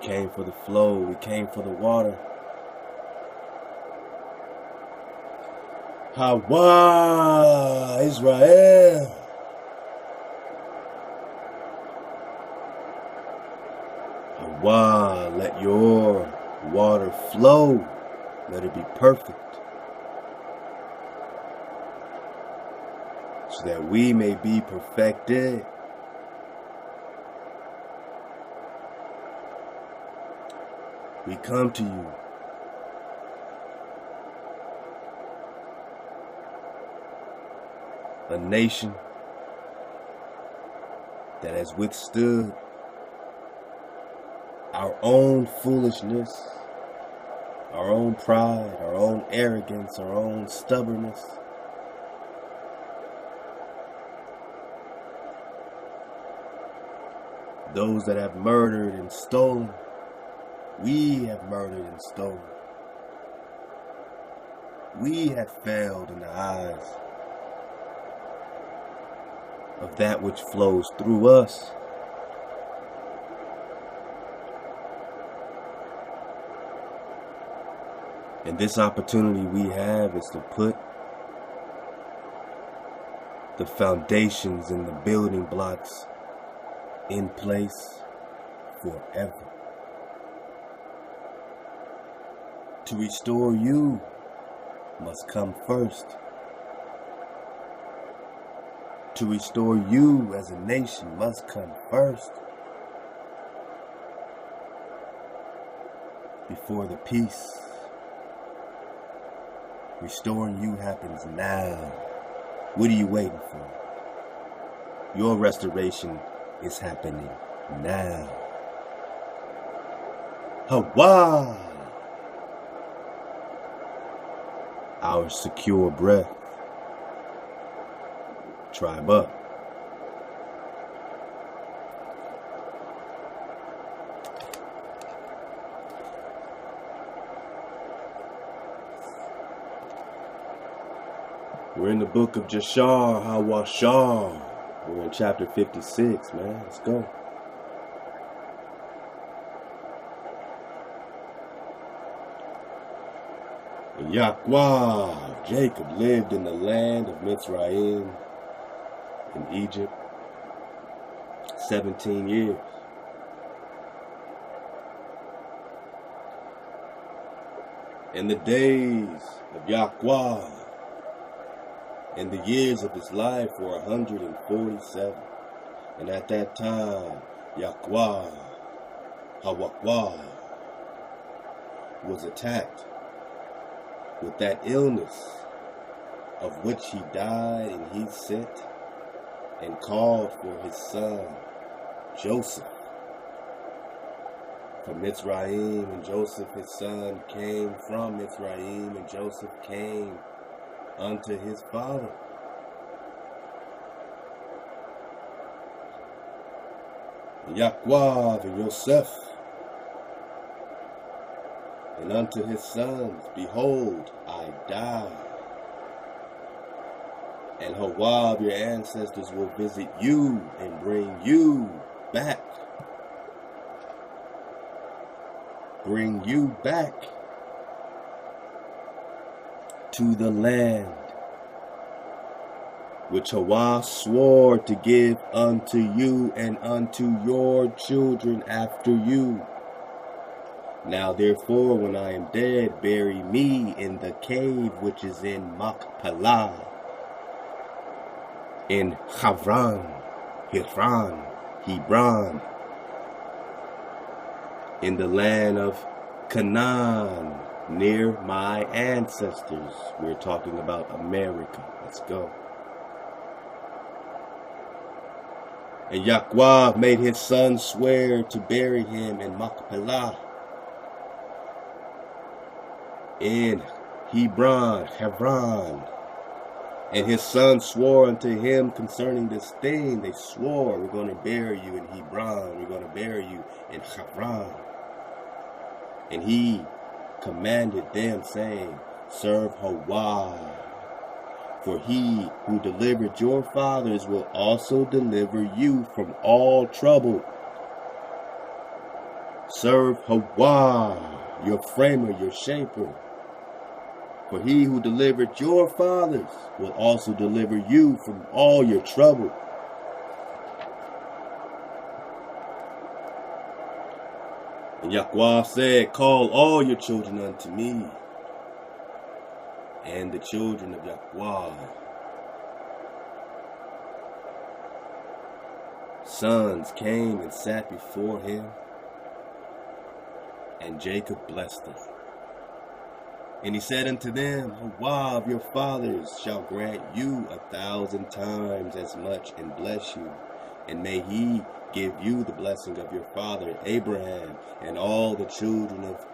We came for the flow. We came for the water. Hawa, Israel. Hawa, let your water flow. Let it be perfect. So that we may be perfected. We come to you. A nation that has withstood our own foolishness, our own pride, our own arrogance, our own stubbornness. Those that have murdered and stolen, we have murdered and stolen. We have failed in the eyes of that which flows through us. And this opportunity we have is to put the foundations and the building blocks in place forever. To restore you must come first. To restore you as a nation must come first. Before the peace. Restoring you happens now. What are you waiting for? Your restoration is happening now. Hawa! Our secure breath. Tribe up. We're in the book of Hawashar. We're in chapter 56, man. Let's go. Yahweh, Jacob lived in the land of Mitzrayim in Egypt 17 years. In the days of Yahweh and the years of his life were 147. And at that time, Yahweh, Hawashar, was attacked with that illness of which he died, and he sent and called for his son Joseph from Mitzrayim, and Joseph his son came from Mitzrayim, and Joseph came unto his father. Yahweh and Yosef, and unto his sons, behold, I die. And Hawab, your ancestors, will visit you and bring you back. Bring you back to the land which Hawa swore to give unto you and unto your children after you. Now therefore, when I am dead, bury me in the cave which is in HaMachpelah, in Hebron, in the land of Canaan, near my ancestors. We're talking about America. Let's go. And Yahweh made his son swear to bury him in Machpelah, in Hebron. And his son swore unto him concerning this thing. They swore, we're going to bury you in Hebron. We're going to bury you in Chevron. And he commanded them, saying, serve Hawa. For he who delivered your fathers will also deliver you from all trouble. Serve Hawa, your framer, your shaper. For he who delivered your fathers will also deliver you from all your trouble. And Yahweh said, call all your children unto me. And the children of Yahweh, sons, came and sat before him, and Jacob blessed them. And he said unto them, Hawa of your fathers shall grant you 1,000 times as much and bless you. And may he give you the blessing of your father Abraham and all the children of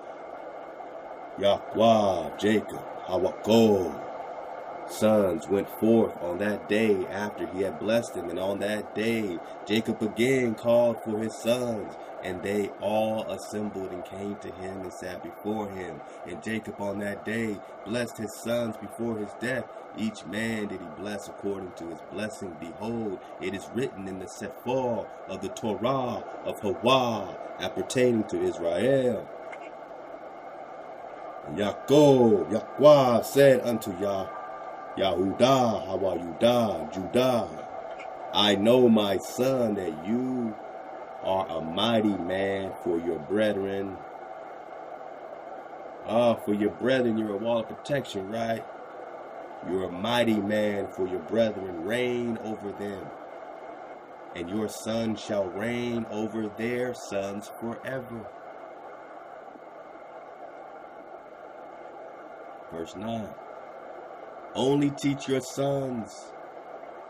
Yahweh, Jacob, Hawako. Sons went forth on that day after he had blessed them. And on that day Jacob again called for his sons. And they all assembled and came to him and sat before him. And Jacob on that day blessed his sons before his death. Each man did he bless according to his blessing. Behold, it is written in the Sefer of the Torah of Hawa appertaining to Israel. And Yaakov, Yahweh said unto Yahudah, Hawayudah, Judah, I know, my son, that you are a mighty man for your brethren. For your brethren, you're a wall of protection, right? You're a mighty man for your brethren. Reign over them. And your son shall reign over their sons forever. Verse 9. Only teach your sons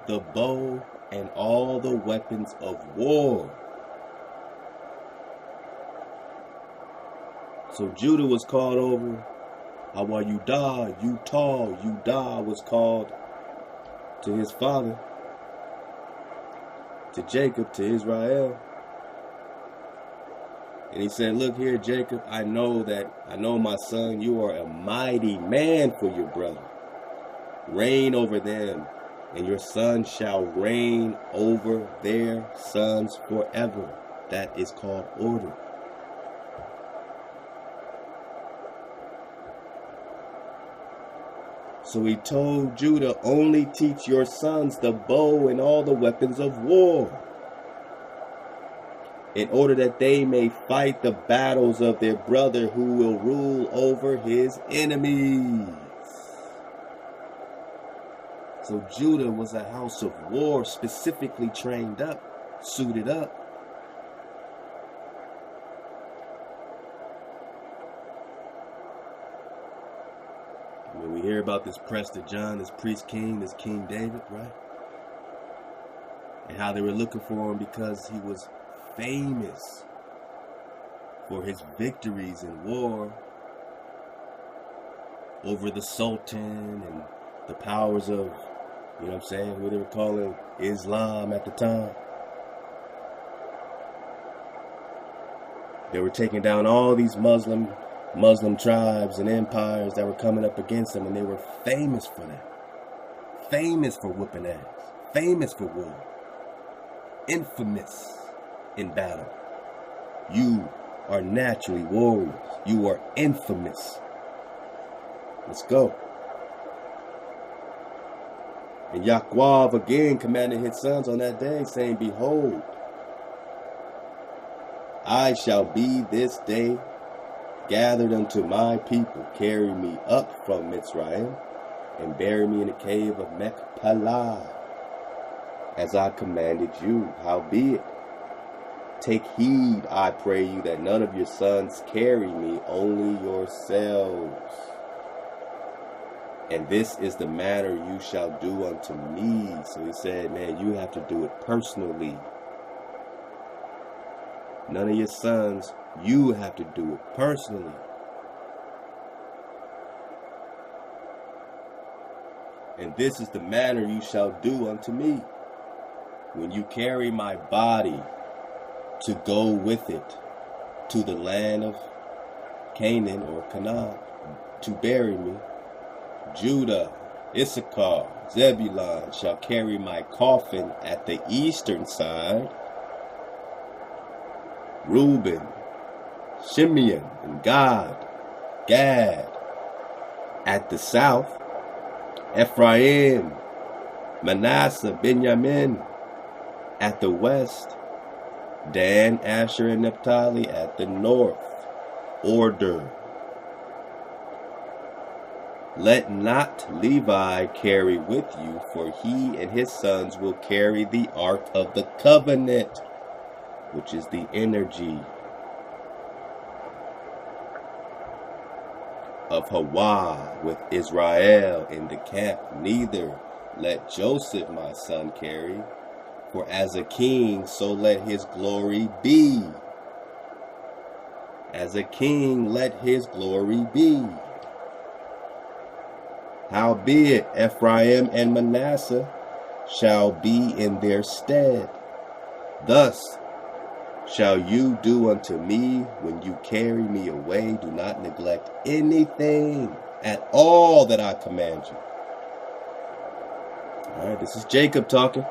the bow and all the weapons of war. So Judah was called over. Hawayudah, Yudah was called to his father, to Jacob, to Israel. And he said, look here, Jacob, I know, my son, you are a mighty man for your brother. Reign over them, and your son shall reign over their sons forever. That is called order. So he told Judah, only teach your sons the bow and all the weapons of war, in order that they may fight the battles of their brother who will rule over his enemies. So Judah was a house of war, specifically trained up, suited up. When we hear about this Prester John, this priest king, this King David, right? And how they were looking for him because he was famous for his victories in war over the Sultan and the powers of, you know what I'm saying, who they were calling Islam at the time. They were taking down all these Muslim tribes and empires that were coming up against them, and they were famous for that. Famous for whooping ass. Famous for war. Infamous in battle. You are naturally warriors. You are infamous. Let's go. And Yahweh again commanded his sons on that day, saying, behold, I shall be this day gathered unto my people. Carry me up from Mitzrayim, and bury me in the cave of HaMachpelah, as I commanded you. Howbeit, take heed, I pray you, that none of your sons carry me, only yourselves. And this is the manner you shall do unto me. So he said, man, you have to do it personally. None of your sons, you have to do it personally. And this is the manner you shall do unto me. When you carry my body to go with it to the land of Canaan or Canaan, to bury me, Judah, Issachar, Zebulun shall carry my coffin at the eastern side. Reuben, Shimeon and Gad. At the south, Ephraim, Manasseh, Benjamin. At the west, Dan, Asher, and Naphtali. At the north, order. Let not Levi carry with you, for he and his sons will carry the ark of the covenant, which is the energy of Hawa with Israel in the camp. Neither let Joseph my son carry, for as a king, so let his glory be. As a king, let his glory be. Howbeit, Ephraim and Manasseh shall be in their stead. Thus shall you do unto me when you carry me away. Do not neglect anything at all that I command you. All right, this is Jacob talking.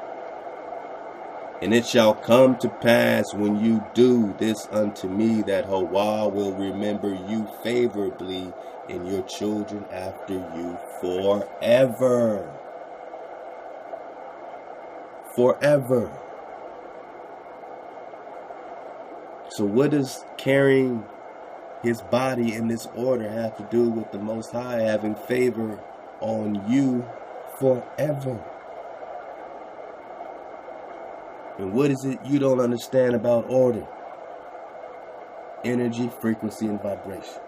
And it shall come to pass when you do this unto me, that Hawa will remember you favorably and your children after you forever. Forever. So what does carrying his body in this order have to do with the Most High having favor on you forever? And what is it you don't understand about order? Energy, frequency, and vibration.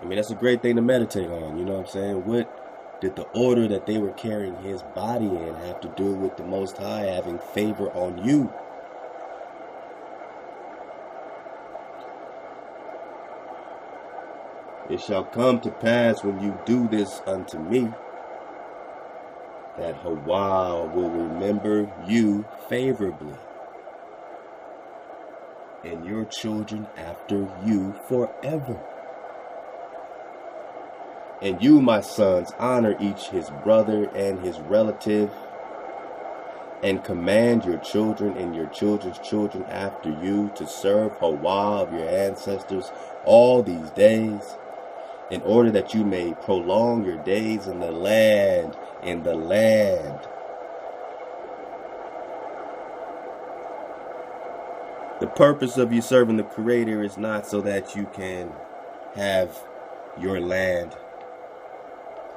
I mean, that's a great thing to meditate on, you know what I'm saying? What did the order that they were carrying his body in have to do with the Most High having favor on you? It shall come to pass when you do this unto me, that Hawa will remember you favorably, and your children after you forever. And you, my sons, honor each his brother and his relative, and command your children and your children's children after you to serve Hawa of your ancestors all these days, in order that you may prolong your days in the land, The purpose of you serving the Creator is not so that you can have your land,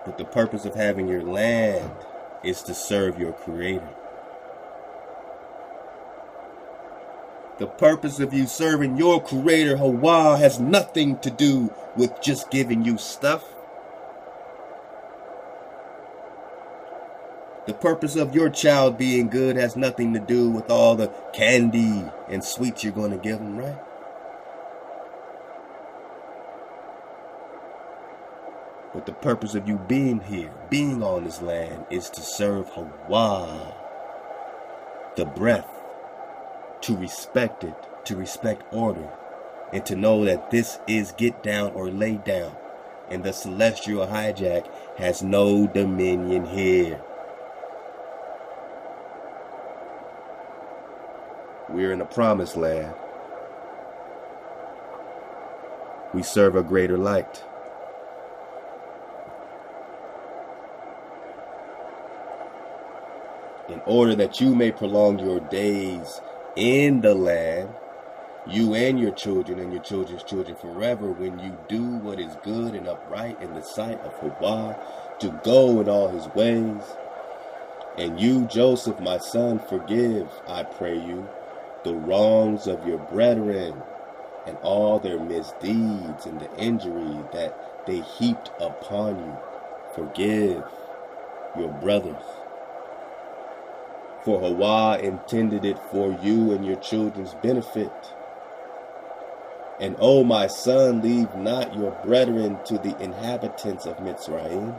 but the purpose of having your land is to serve your Creator. The purpose of you serving your Creator, Hawa, has nothing to do with just giving you stuff. The purpose of your child being good has nothing to do with all the candy and sweets you're going to give them, right? But the purpose of you being here, being on this land, is to serve Hawa, the breath, to respect it, to respect order, and to know that this is get down or lay down, and the celestial hijack has no dominion here. We're in the promised land. We serve a greater light. In order that you may prolong your days in the land, you and your children and your children's children forever, when you do what is good and upright in the sight of Hawa, to go in all his ways. And you, Joseph, my son, forgive, I pray you, the wrongs of your brethren and all their misdeeds and the injury that they heaped upon you. Forgive your brothers. For Hawa intended it for you and your children's benefit. And O my son, leave not your brethren to the inhabitants of Mitzrayim,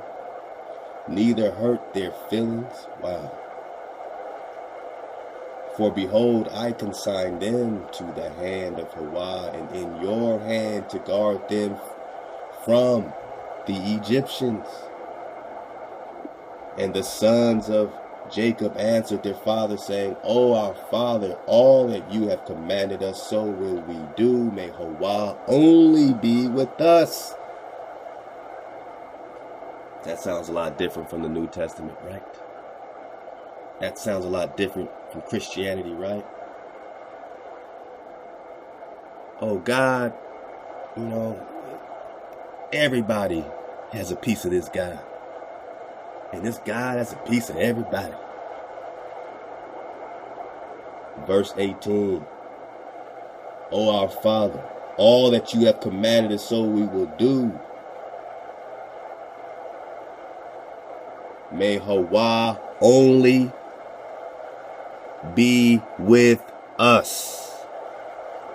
neither hurt their feelings. Wow. For behold, I consign them to the hand of Hawa, and in your hand to guard them from the Egyptians. And the sons of Jacob answered their father, saying, O our father, all that you have commanded us, so will we do. May Yahweh only be with us. That sounds a lot different from the New Testament, right? That sounds a lot different from Christianity, right? Oh, God, everybody has a piece of this God. And this God has a piece of everybody. Verse 18. O our Father, all that you have commanded us, so we will do. May Yahweh only be with us.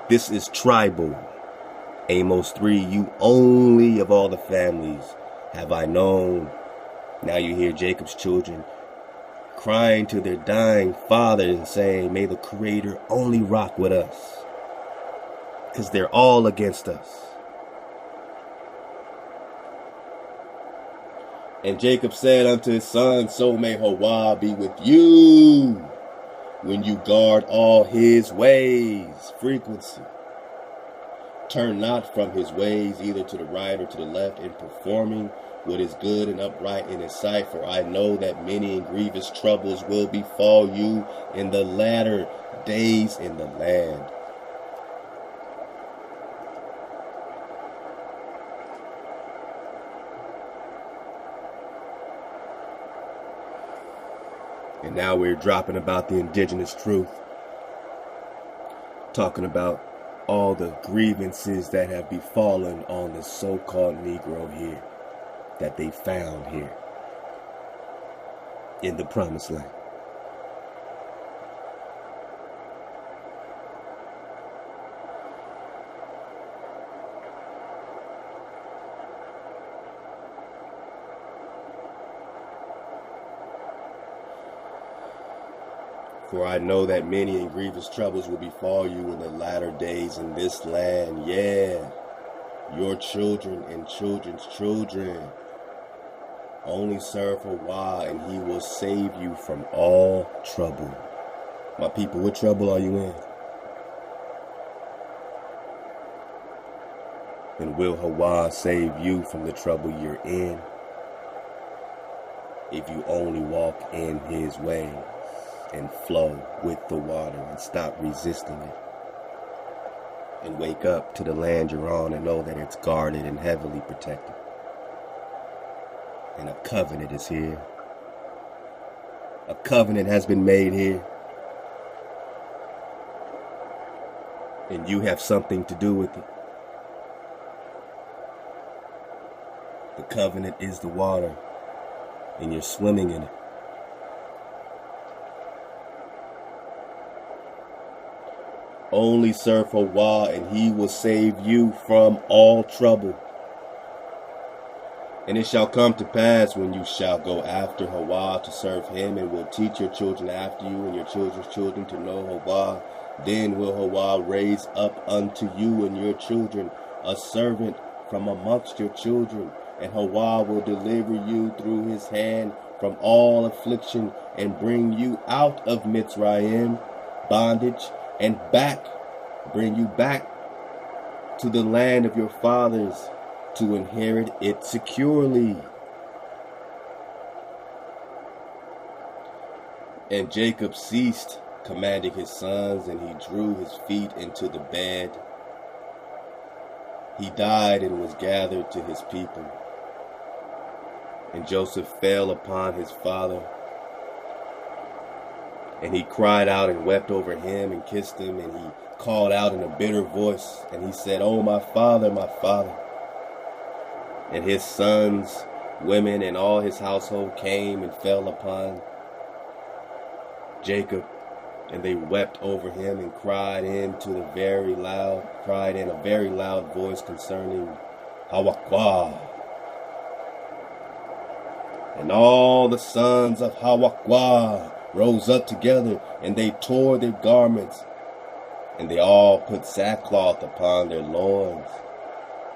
This is tribal. Amos 3, you only of all the families have I known. Now you hear Jacob's children crying to their dying father and saying, may the Creator only rock with us. Because they're all against us. And Jacob said unto his son, so may Yahweh be with you when you guard all his ways. Frequency. Turn not from his ways either to the right or to the left in performing what is good and upright in his sight. For I know that many and grievous troubles will befall you in the latter days in the land. And now we're dropping about the indigenous truth. Talking about all the grievances that have befallen on the so-called Negro here. That they found here. In the promised land. For I know that many and grievous troubles will befall you in the latter days in this land. Yeah, your children and children's children. Only serve for a while, and he will save you from all trouble. My people, what trouble are you in? And will Yahweh save you from the trouble you're in? If you only walk in his ways and flow with the water and stop resisting it. And wake up to the land you're on and know that it's guarded and heavily protected. And a covenant is here. A covenant has been made here. And you have something to do with it. The covenant is the water. And you're swimming in it. Only serve for a while, and he will save you from all trouble. And it shall come to pass when you shall go after Yahweh to serve him, and will teach your children after you and your children's children to know Yahweh. Then will Yahweh raise up unto you and your children a servant from amongst your children, and Yahweh will deliver you through his hand from all affliction, and bring you out of Mitzrayim, bondage, and bring you back to the land of your fathers, to inherit it securely. And Jacob ceased commanding his sons, and he drew his feet into the bed. He died and was gathered to his people. And Joseph fell upon his father, and he cried out and wept over him and kissed him, and he called out in a bitter voice, and he said, "Oh, my father, my father." And his sons, women, and all his household came and fell upon Jacob, and they wept over him and cried in a very loud voice concerning Hawashar. And all the sons of Hawashar rose up together, and they tore their garments, and they all put sackcloth upon their loins,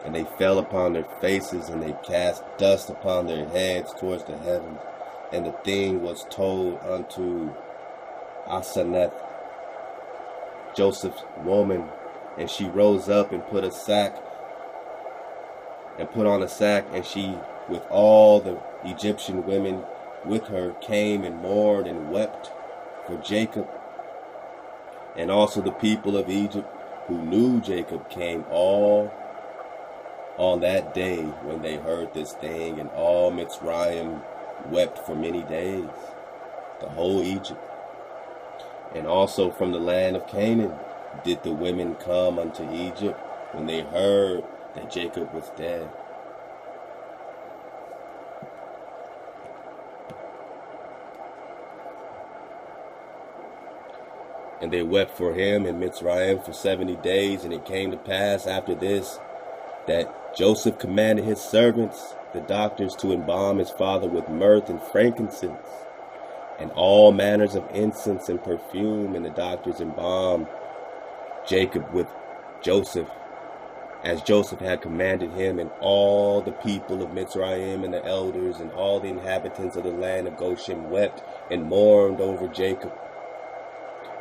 and they fell upon their faces, and they cast dust upon their heads towards the heavens, And the thing was told unto Asenath, Joseph's woman, and she rose up and put on a sack, and she with all the Egyptian women with her came and mourned and wept for Jacob. And also the people of Egypt who knew Jacob came all on that day when they heard this thing, and all Mitzrayim wept for many days, the whole Egypt. And also from the land of Canaan did the women come unto Egypt when they heard that Jacob was dead. And they wept for him in Mitzrayim for 70 days. And it came to pass after this that Joseph commanded his servants, the doctors, to embalm his father with myrrh and frankincense and all manners of incense and perfume. And the doctors embalmed Jacob with Joseph, as Joseph had commanded him. And all the people of Mitzrayim and the elders and all the inhabitants of the land of Goshen wept and mourned over Jacob.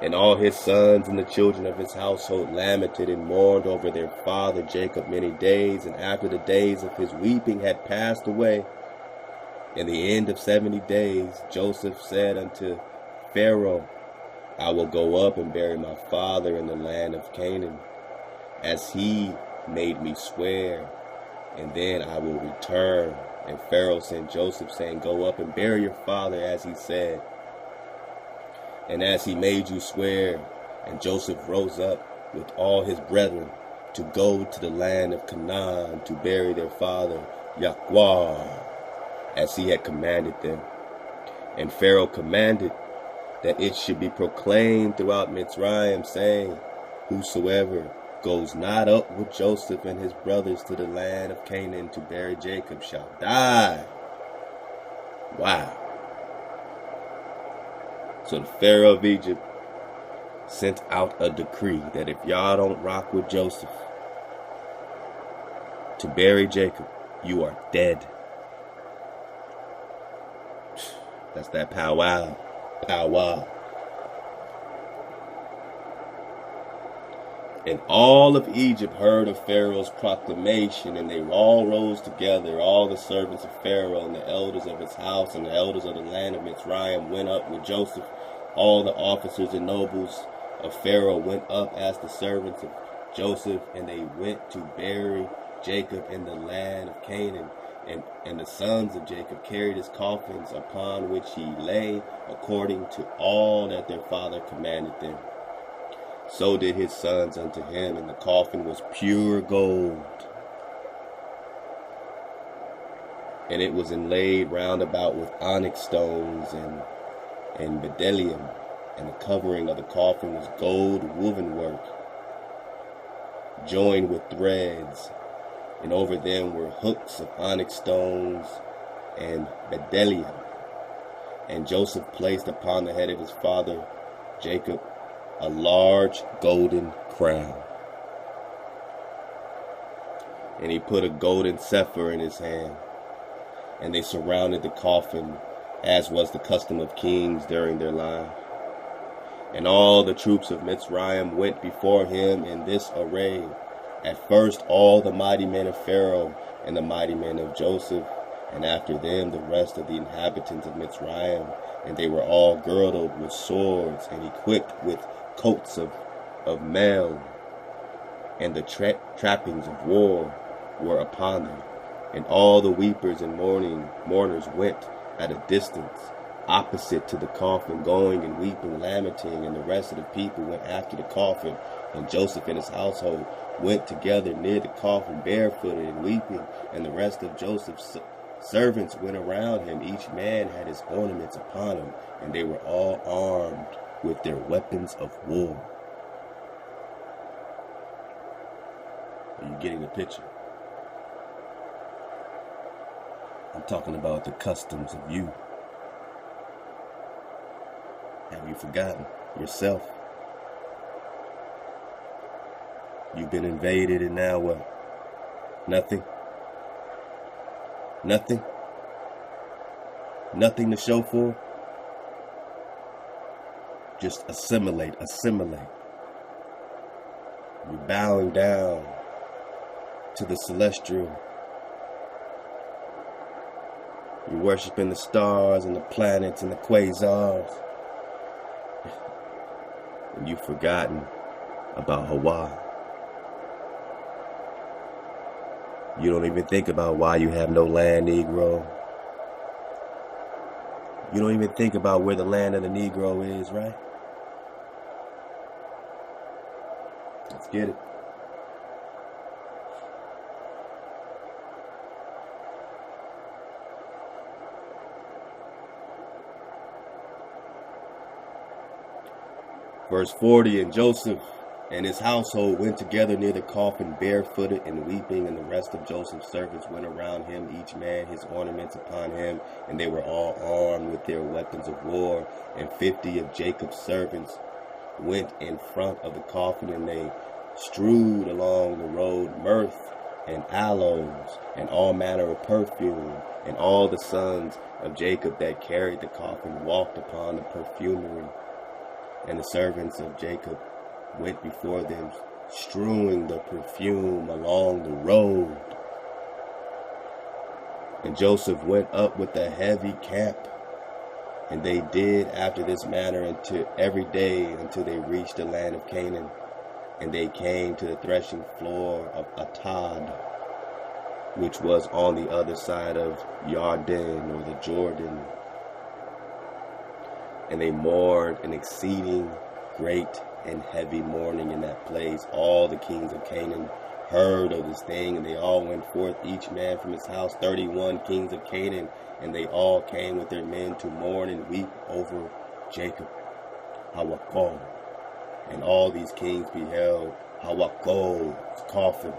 And all his sons and the children of his household lamented and mourned over their father Jacob many days. And after the days of his weeping had passed away, in the end of 70 days, Joseph said unto Pharaoh, I will go up and bury my father in the land of Canaan, as he made me swear, and then I will return. And Pharaoh sent Joseph, saying, Go up and bury your father as he said, and as he made you swear. And Joseph rose up with all his brethren to go to the land of Canaan to bury their father Yahweh, as he had commanded them. And Pharaoh commanded that it should be proclaimed throughout Mitzrayim, saying, Whosoever goes not up with Joseph and his brothers to the land of Canaan to bury Jacob shall die. Wow. So the Pharaoh of Egypt sent out a decree that if y'all don't rock with Joseph to bury Jacob, you are dead. That's that powwow. Powwow. And all of Egypt heard of Pharaoh's proclamation, and they all rose together. All the servants of Pharaoh and the elders of his house and the elders of the land of Mitzrayim went up with Joseph. All the officers and nobles of Pharaoh went up as the servants of Joseph, and they went to bury Jacob in the land of Canaan. And the sons of Jacob carried his coffins, upon which he lay, according to all that their father commanded them. So did his sons unto him, and the coffin was pure gold. And it was inlaid round about with onyx stones and bdellium, and the covering of the coffin was gold woven work, joined with threads, and over them were hooks of onyx stones and bdellium. And Joseph placed upon the head of his father Jacob a large golden crown. And he put a golden scepter in his hand. And they surrounded the coffin, as was the custom of kings during their life. And all the troops of Mitzrayim went before him in this array. At first all the mighty men of Pharaoh and the mighty men of Joseph, and after them the rest of the inhabitants of Mitzrayim. And they were all girdled with swords and equipped with coats of mail, and the trappings of war were upon them. And all the weepers and mourners went at a distance opposite to the coffin, going and weeping, lamenting. And the rest of the people went after the coffin, and Joseph and his household went together near the coffin, barefooted and weeping. And the rest of Joseph's servants went around him. Each man had his ornaments upon him, and they were all armed with their weapons of war. Are you getting the picture? I'm talking about the customs of you. Have you forgotten yourself? You've been invaded, and now what? Nothing? Nothing? Nothing to show for. Just assimilate. You're bowing down to the celestial. You're worshiping the stars and the planets and the quasars. And you've forgotten about Hawaii. You don't even think about why you have no land, Negro. You don't even think about where the land of the Negro is, right? Let's get it. Verse 40, and Joseph and his household went together near the coffin, barefooted and weeping, and the rest of Joseph's servants went around him, each man his ornaments upon him, and they were all armed with their weapons of war. And 50 of Jacob's servants went in front of the coffin, and they strewed along the road myrrh and aloes and all manner of perfume. And all the sons of Jacob that carried the coffin walked upon the perfumery. And the servants of Jacob went before them, strewing the perfume along the road. And Joseph went up with a heavy camp, and they did after this manner until every day until they reached the land of Canaan. And they came to the threshing floor of Atad, which was on the other side of Yarden, or the Jordan. And they mourned an exceeding great and heavy mourning in that place. All the kings of Canaan heard of this thing, and they all went forth, each man from his house, 31 kings of Canaan, and they all came with their men to mourn and weep over Jacob, Hawashar. And all these kings beheld Hawashar's coffin,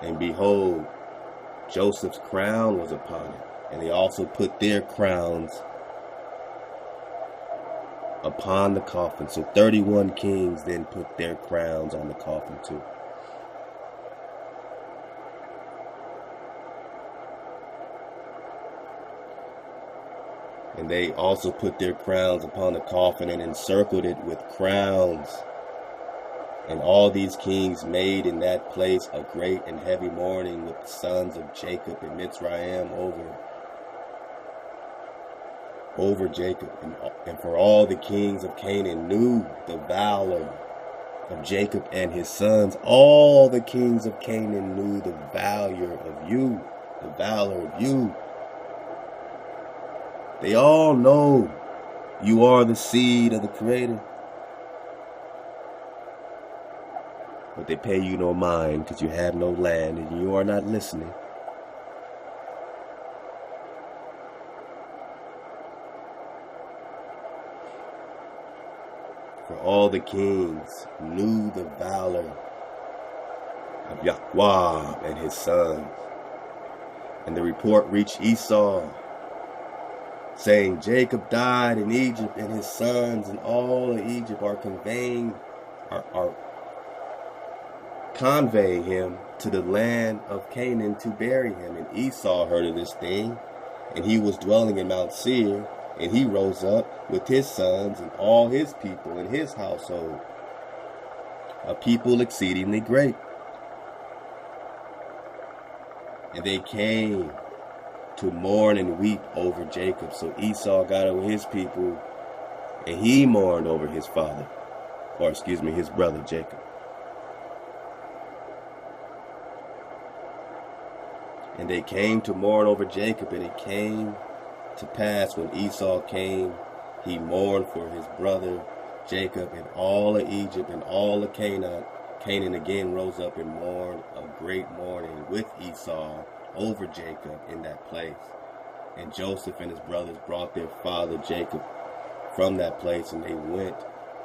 and behold, Joseph's crown was upon it. And they also put their crowns upon the coffin. So 31 kings then put their crowns on the coffin too. And they also put their crowns upon the coffin and encircled it with crowns. And all these kings made in that place a great and heavy mourning with the sons of Jacob in Mitzrayim over Jacob. And for all the kings of Canaan knew the valor of Jacob and his sons. All the kings of Canaan knew the valor of you. The valor of you. They all know you are the seed of the Creator. But they pay you no mind because you have no land and you are not listening. For all the kings knew the valor of Yahweh and his sons. And the report reached Esau, saying, Jacob died in Egypt, and his sons and all of Egypt are conveying him to the land of Canaan to bury him. And Esau heard of this thing, and he was dwelling in Mount Seir, and he rose up with his sons and all his people and his household, a people exceedingly great. And they came to mourn and weep over Jacob. So Esau got over his people, and he mourned over his father, his brother Jacob. And they came to mourn over Jacob, and it came to pass when Esau came, he mourned for his brother Jacob, and all of Egypt and all of Canaan. Canaan again rose up and mourned a great mourning with Esau over Jacob in that place. And Joseph and his brothers brought their father Jacob from that place, and they went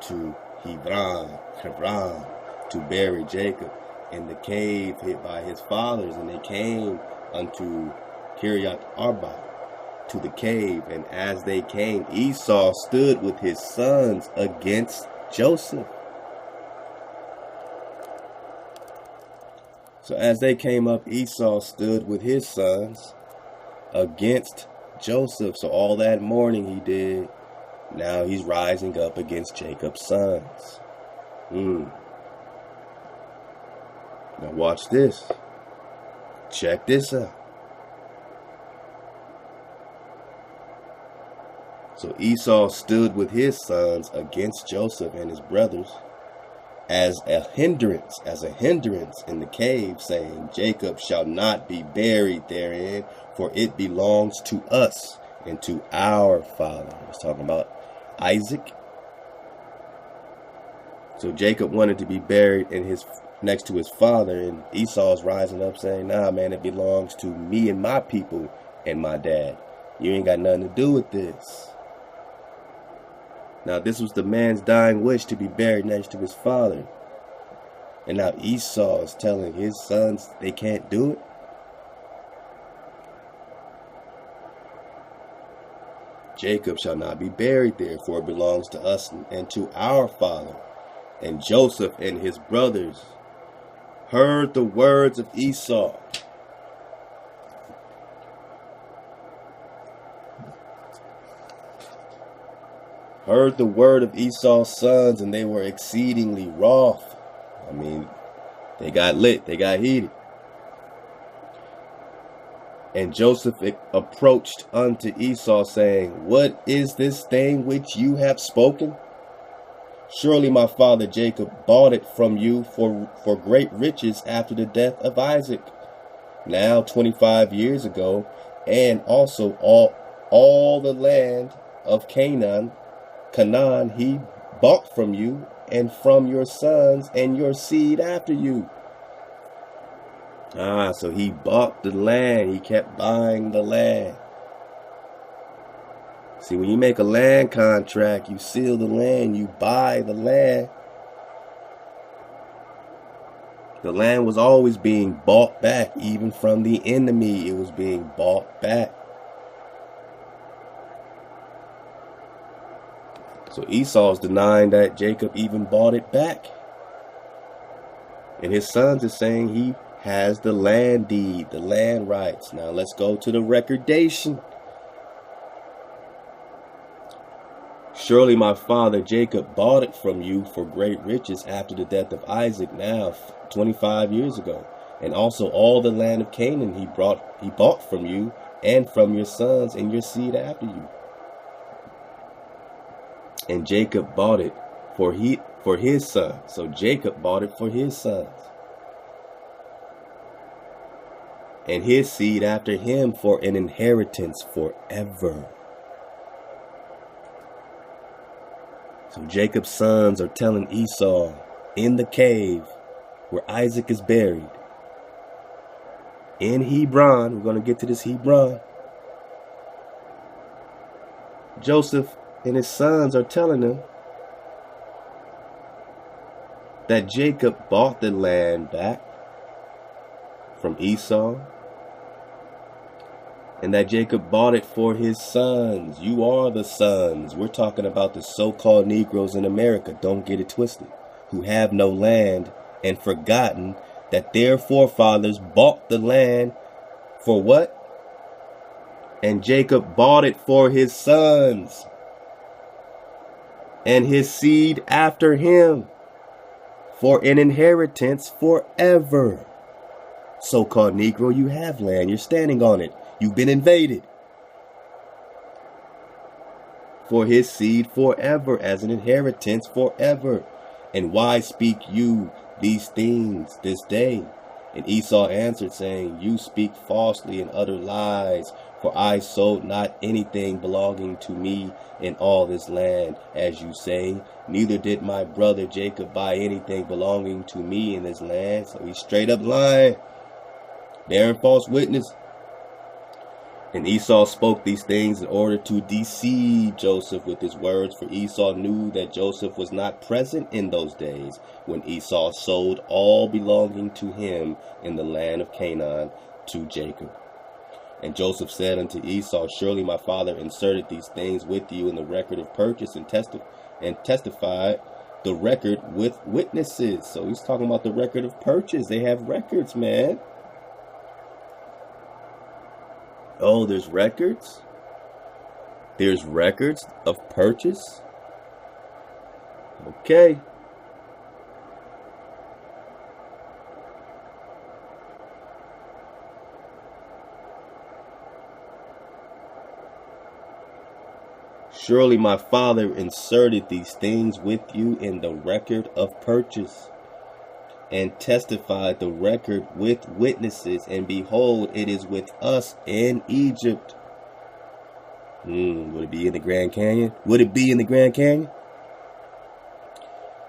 to Hebron to bury Jacob in the cave hid by his fathers. And they came unto Kiryat Arba to the cave, and as they came, Esau stood with his sons against Joseph. So as they came up, Esau stood with his sons against Joseph. So all that mourning he did, now he's rising up against Jacob's sons. Now watch this. Check this out. So Esau stood with his sons against Joseph and his brothers as a hindrance in the cave, saying, Jacob shall not be buried therein, for it belongs to us and to our father. He's talking about Isaac. So Jacob wanted to be buried next to his father, and Esau's rising up saying, nah, man, it belongs to me and my people and my dad. You ain't got nothing to do with this. Now, this was the man's dying wish, to be buried next to his father. And now Esau is telling his sons they can't do it. Jacob shall not be buried there, for it belongs to us and to our father. And Joseph and his brothers heard the words of Esau. Heard the word of Esau's sons, and they were exceedingly wroth. I mean, they got lit, they got heated. And Joseph approached unto Esau, saying, what is this thing which you have spoken? Surely my father Jacob bought it from you for great riches after the death of Isaac, now 25 years ago, and also all the land of Canaan he bought from you and from your sons and your seed after you. So he bought the land. He kept buying the land. See, when you make a land contract, you seal the land, you buy the land. The land was always being bought back, even from the enemy. It was being bought back. So Esau's denying that Jacob even bought it back. And his sons are saying he has the land deed, the land rights. Now let's go to the recordation. Surely my father Jacob bought it from you for great riches after the death of Isaac, now 25 years ago. And also all the land of Canaan he bought from you and from your sons and your seed after you. And Jacob bought it for his son. So Jacob bought it for his sons. And his seed after him for an inheritance forever. So Jacob's sons are telling Esau in the cave where Isaac is buried, in Hebron, we're going to get to this Hebron, Joseph and his sons are telling him that Jacob bought the land back from Esau, and that Jacob bought it for his sons. You are the sons. We're talking about the so-called Negroes in America, don't get it twisted, who have no land and forgotten that their forefathers bought the land for what? And Jacob bought it for his sons and his seed after him for an inheritance forever. So-called Negro, you have land. You're standing on it. You've been invaded. For his seed forever, as an inheritance forever. And why speak you these things this day? And Esau answered, saying, you speak falsely and utter lies. For I sold not anything belonging to me in all this land, as you say. Neither did my brother Jacob buy anything belonging to me in this land. So he's straight up lying, bearing false witness. And Esau spoke these things in order to deceive Joseph with his words, for Esau knew that Joseph was not present in those days when Esau sold all belonging to him in the land of Canaan to Jacob. And Joseph said unto Esau, surely my father inserted these things with you in the record of purchase and testified the record with witnesses. So he's talking about the record of purchase. They have records, man. Oh, there's records? There's records of purchase. Okay. Surely my father inserted these things with you in the record of purchase, and testified the record with witnesses, and behold, it is with us in Egypt. Would it be in the Grand Canyon? Would it be in the Grand Canyon?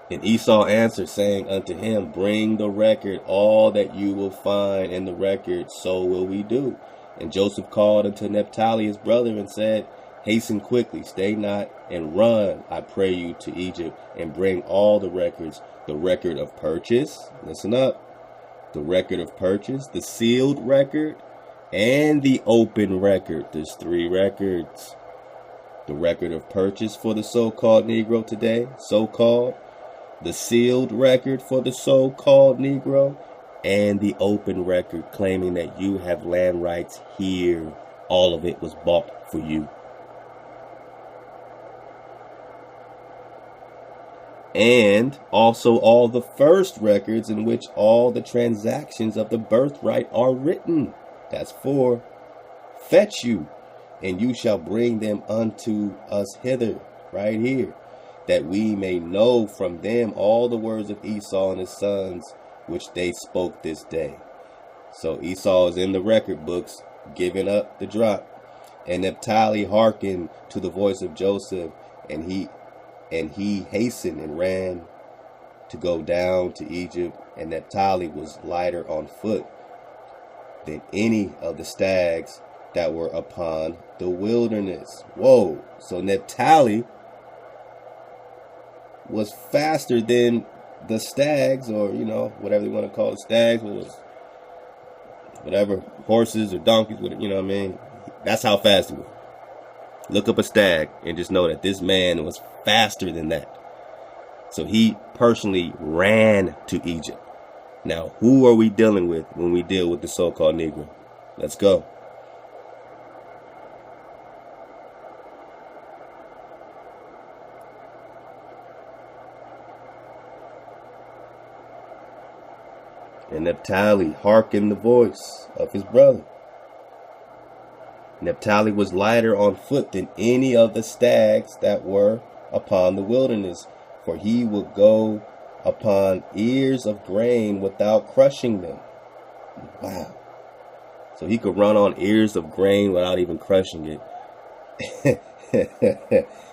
And Esau answered, saying unto him, bring the record, all that you will find in the record, so will we do. And Joseph called unto Naphtali his brother, and said, hasten quickly, stay not, and run, I pray you, to Egypt, and bring all the records, the record of purchase, listen up, the record of purchase, the sealed record, and the open record. There's 3 records. The record of purchase for the so-called Negro today, so-called, the sealed record for the so-called Negro, and the open record claiming that you have land rights here. All of it was bought for you. And also all the first records in which all the transactions of the birthright are written. That's 4. Fetch you, and you shall bring them unto us hither, right here, that we may know from them all the words of Esau and his sons, which they spoke this day. So Esau is in the record books, giving up the drop. And Naphtali hearkened to the voice of Joseph, and he hastened and ran to go down to Egypt. And Naphtali was lighter on foot than any of the stags that were upon the wilderness. Whoa. So Naphtali was faster than the stags, or, whatever you want to call it, stags, whatever, horses or donkeys, what I mean? That's how fast he was. Look up a stag and just know that this man was faster than that. So he personally ran to Egypt. Now, who are we dealing with when we deal with the so-called Negro? Let's go. And Naphtali hearkened the voice of his brother. Naphtali was lighter on foot than any of the stags that were upon the wilderness, for he would go upon ears of grain without crushing them. Wow. So he could run on ears of grain without even crushing it.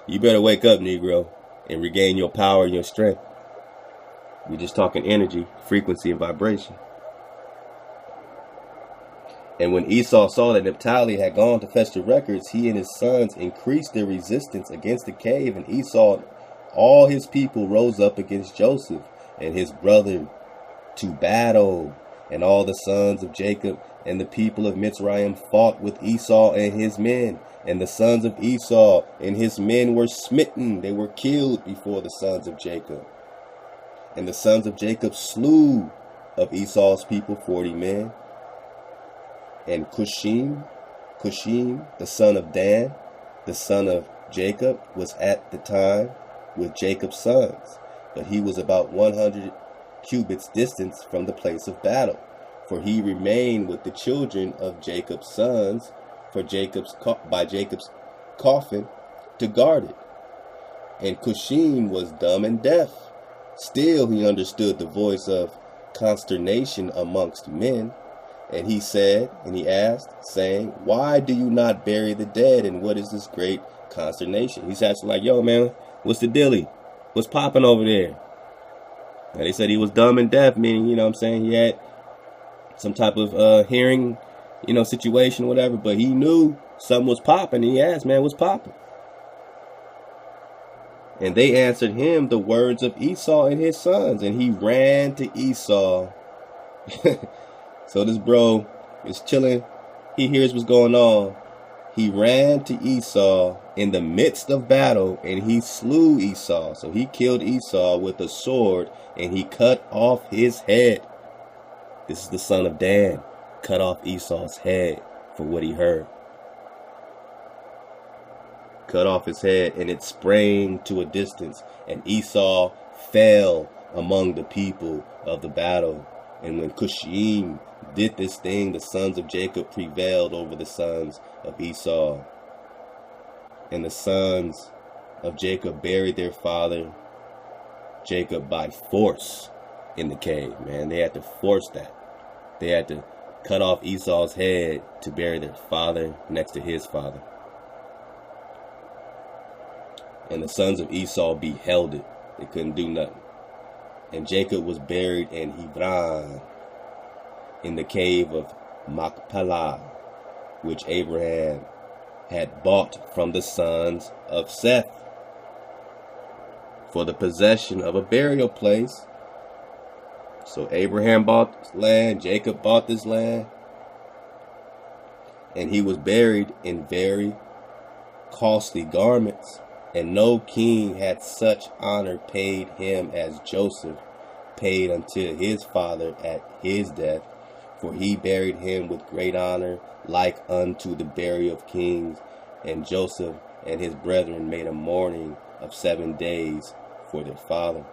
You better wake up, Negro, and regain your power and your strength. We're just talking energy, frequency, and vibration. And when Esau saw that Naphtali had gone to fetch the records, he and his sons increased their resistance against the cave. And Esau, all his people, rose up against Joseph and his brother to battle. And all the sons of Jacob and the people of Mitzrayim fought with Esau and his men. And the sons of Esau and his men were smitten. They were killed before the sons of Jacob. And the sons of Jacob slew of Esau's people 40 men. And Cushim, the son of Dan, the son of Jacob, was at the time with Jacob's sons, but he was about 100 cubits distance from the place of battle, for he remained with the children of Jacob's sons by Jacob's coffin to guard it. And Cushim was dumb and deaf. Still he understood the voice of consternation amongst men. And he asked, saying, why do you not bury the dead? And what is this great consternation? He's asking like, yo, man, what's the dilly? What's popping over there? And they said he was dumb and deaf, meaning, he had some type of hearing, situation, whatever. But he knew something was popping. He asked, man, what's popping? And they answered him the words of Esau and his sons. And he ran to Esau. So this bro is chilling. He hears what's going on. He ran to Esau in the midst of battle, and he slew Esau. So he killed Esau with a sword, and he cut off his head. This is the son of Dan. Cut off Esau's head for what he heard. cut off his head, and it sprang to a distance, and Esau fell among the people of the battle. And when Cushim did this thing, the sons of Jacob prevailed over the sons of Esau. And the sons of Jacob buried their father Jacob by force in the cave, man. They had to force that. They had to cut off Esau's head to bury their father next to his father. And the sons of Esau beheld it. They couldn't do nothing. And Jacob was buried in Hebron, in the cave of HaMachpelah, which Abraham had bought from the sons of Seth for the possession of a burial place. So Abraham bought this land, Jacob bought this land, and he was buried in very costly garments. And no king had such honor paid him as Joseph paid unto his father at his death, for he buried him with great honor, like unto the burial of kings. And Joseph and his brethren made a mourning of 7 days for their father.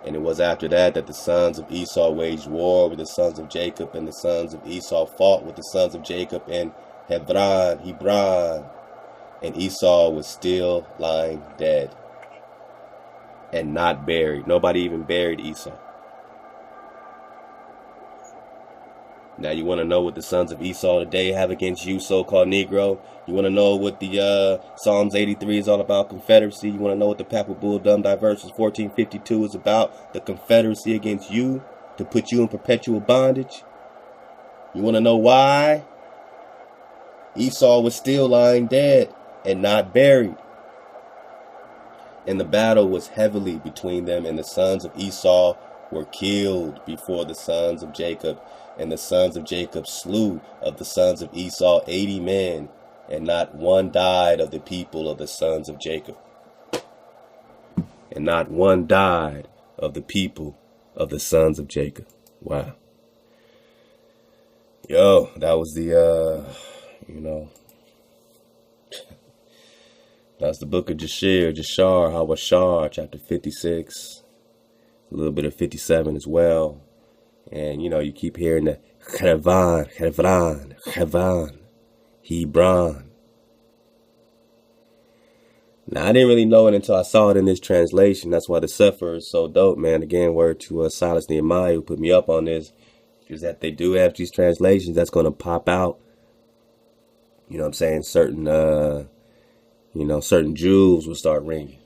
And it was after that the sons of Esau waged war with the sons of Jacob, and the sons of Esau fought with the sons of Jacob in Hebron. And Esau was still lying dead and not buried. Nobody even buried Esau. Now you want to know what the sons of Esau today have against you, so-called Negro? You want to know what the Psalms 83 is all about, Confederacy? You want to know what the Papal Bull Diversas 1452 is about, the Confederacy against you, to put you in perpetual bondage? You want to know why? Esau was still lying dead and not buried. And the battle was heavily between them, and the sons of Esau were killed before the sons of Jacob. And the sons of Jacob slew of the sons of Esau 80 men, and not one died of the people of the sons of Jacob. And not one died of the people of the sons of Jacob. Wow. Yo, that was the, that's the book of Jashar, Hawashar, chapter 56, a little bit of 57 as well. And, you keep hearing the Chevron, Hebron. Now, I didn't really know it until I saw it in this translation. That's why the Sefer is so dope, man. Again, word to Silas Nehemiah, who put me up on this, is that they do have these translations that's going to pop out. You know what I'm saying? Certain jewels will start ringing.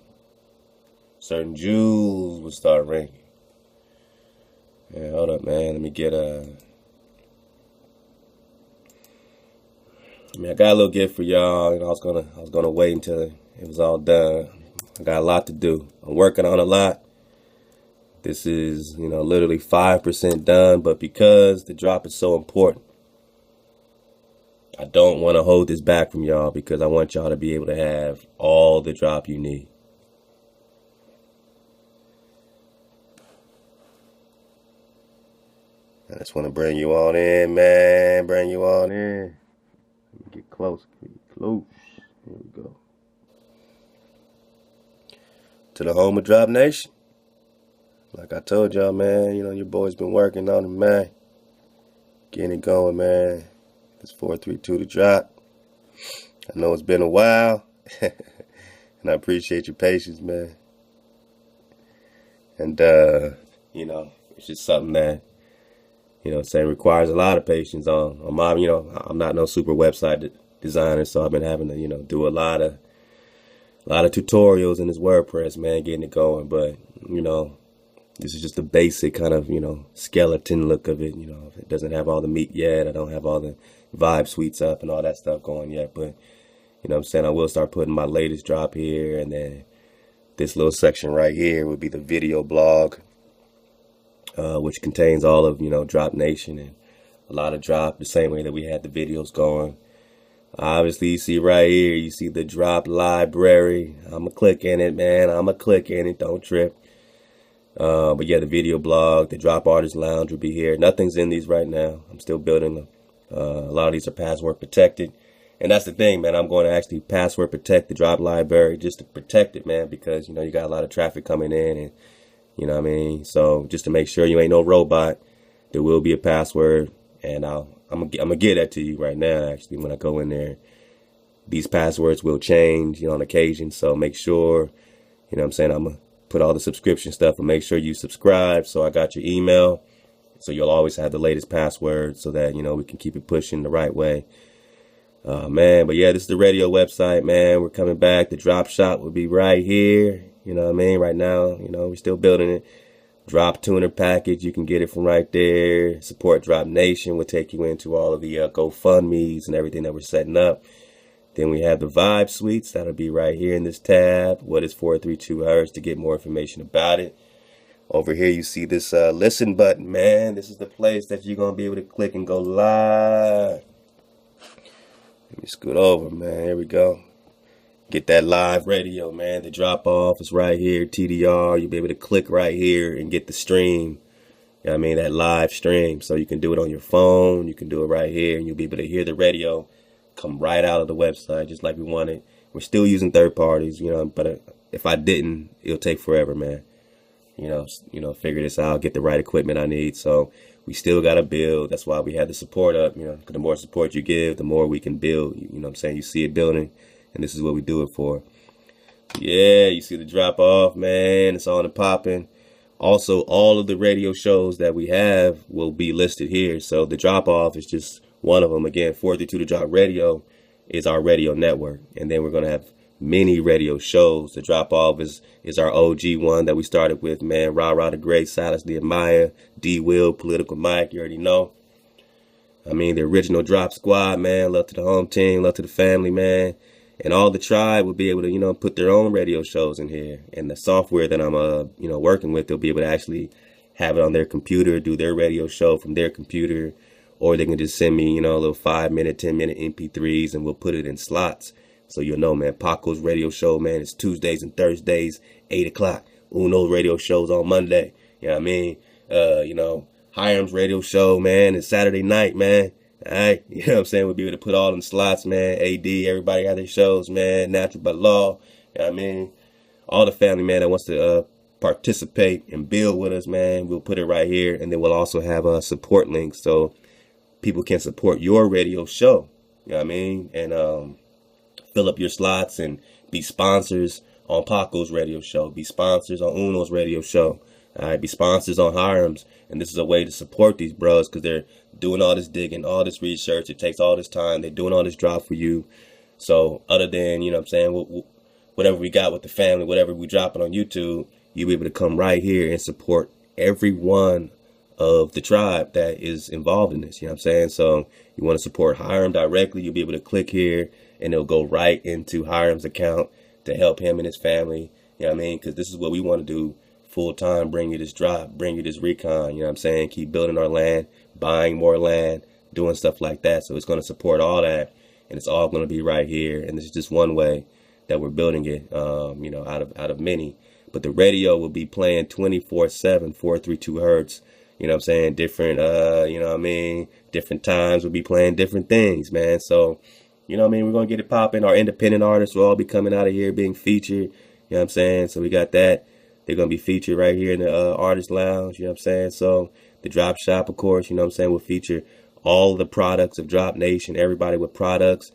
Certain jewels will start ringing. Yeah, hold up, man. Let me get I got a little gift for y'all. I was gonna wait until it was all done. I got a lot to do. I'm working on a lot. This is, literally 5% done, but because the drop is so important, I don't want to hold this back from y'all, because I want y'all to be able to have all the drop you need. I just want to bring you on in, man. Bring you on in. Let me get close. Get close. Here we go. To the home of Drop Nation. Like I told y'all, man, your boy's been working on it, man. Getting it going, man. It's 432 to drop. I know it's been a while. And I appreciate your patience, man. And, it's just something that, requires a lot of patience on my, I'm not no super website designer, so I've been having to, do a lot of tutorials in this WordPress, man, getting it going. But, this is just the basic kind of, skeleton look of it. It doesn't have all the meat yet. I don't have all the vibe suites up and all that stuff going yet. But, I will start putting my latest drop here. And then this little section right here would be the video blog, which contains all of, Drop Nation and a lot of drop, the same way that we had the videos going. Obviously, you see right here, you see the drop library. I'm going to click in it, man. I'm going to click in it. Don't trip. But yeah, the video blog, the Drop Artist Lounge will be here. Nothing's in these right now. I'm still building them. A lot of these are password protected. And that's the thing, man. I'm going to actually password protect the drop library just to protect it, man, because, you got a lot of traffic coming in, and, you know what I mean? So just to make sure you ain't no robot, there will be a password, and I'm gonna get that to you right now, actually, when I go in there. These passwords will change, on occasion, so make sure, I'm going to put all the subscription stuff and make sure you subscribe. So I got your email, so you'll always have the latest password so that, we can keep it pushing the right way. Man, but yeah, this is the radio website, man. We're coming back. The drop shop will be right here. You know what I mean? Right now, we're still building it. Drop tuner package, you can get it from right there. Support Drop Nation will take you into all of the GoFundMes and everything that we're setting up. Then we have the Vibe Suites. That'll be right here in this tab. What is 432 Hertz to get more information about it. Over here, you see this listen button, man. This is the place that you're going to be able to click and go live. Let me scoot over, man. Here we go. Get that live radio, man. The drop off is right here. TDR. You'll be able to click right here and get the stream. You know what I mean? That live stream. So you can do it on your phone. You can do it right here. And you'll be able to hear the radio come right out of the website just like we want it. We're still using third parties, but if I didn't, it'll take forever, man. Figure this out, get the right equipment I need. So we still got to build. That's why we had the support up, because the more support you give, the more we can build. You know what I'm saying? You see it building, and this is what we do it for. Yeah, you see the drop off, man. It's on and popping. Also, all of the radio shows that we have will be listed here. So the drop off is just one of them. Again, 432 to Drop Radio is our radio network. And then we're going to have many radio shows. The drop off is our OG one that we started with, man. Rah the Great, Silas Nehemiah, D Will, Political Mike, you already know. I mean, the original Drop Squad, man. Love to the home team, love to the family, man. And all the tribe will be able to, put their own radio shows in here. And the software that I'm, working with, they'll be able to actually have it on their computer, do their radio show from their computer. Or they can just send me, a little 5-minute, 10-minute MP3s, and we'll put it in slots. So you'll know, man, Paco's radio show, man, it's Tuesdays and Thursdays, 8 o'clock. Uno's radio show's on Monday. You know what I mean? Hiram's radio show, man, it's Saturday night, man. All right, you know what I'm saying? We'll be able to put all them slots, man. AD, everybody got their shows, man. Natural by law. You know what I mean? All the family, man, that wants to participate and build with us, man, we'll put it right here. And then we'll also have a support link so people can support your radio show. You know what I mean? And fill up your slots and be sponsors on Paco's radio show. Be sponsors on Uno's radio show. All right, be sponsors on Hiram's. And this is a way to support these bros because they're doing all this digging, all this research. It takes all this time. They're doing all this drop for you. So other than, you know what I'm saying, whatever we got with the family, whatever we dropping on YouTube, you'll be able to come right here and support every one of the tribe that is involved in this. You know what I'm saying? So you want to support Hiram directly, you'll be able to click here and it'll go right into Hiram's account to help him and his family. You know what I mean? Because this is what we want to do full time, bring you this drop, bring you this recon, you know what I'm saying? Keep building our land, buying more land, doing stuff like that. So it's going to support all that, and it's all going to be right here. And this is just one way that we're building it, out of many. But the radio will be playing 24/7, 432 hertz. You know what I'm saying? Different, different times we'll be playing different things, man. So, you know what I mean? We're going to get it popping. Our independent artists will all be coming out of here being featured. You know what I'm saying? So we got that. They're going to be featured right here in the artist lounge. You know what I'm saying? So the drop shop, of course, you know what I'm saying, will feature all the products of Drop Nation, everybody with products.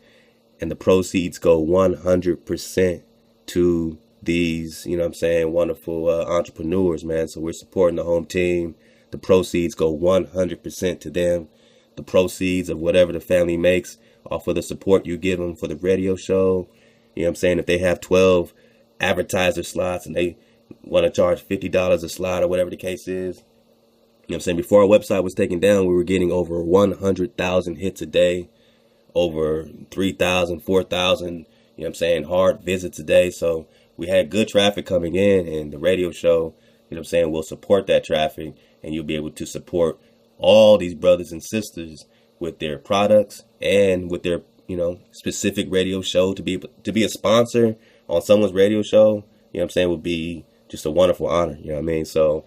And the proceeds go 100% to these, you know what I'm saying, wonderful entrepreneurs, man. So we're supporting the home team. The proceeds go 100% to them. The proceeds of whatever the family makes off of the support you give them for the radio show. You know what I'm saying? If they have 12 advertiser slots and they want to charge $50 a slot or whatever the case is. You know what I'm saying? Before our website was taken down, we were getting over 100,000 hits a day, over 3,000, 4,000, you know what I'm saying, hard visits a day. So we had good traffic coming in, and the radio show, you know what I'm saying, will support that traffic, and you'll be able to support all these brothers and sisters with their products and with their, specific radio show. To be a sponsor on someone's radio show, you know what I'm saying, would be just a wonderful honor. You know what I mean? So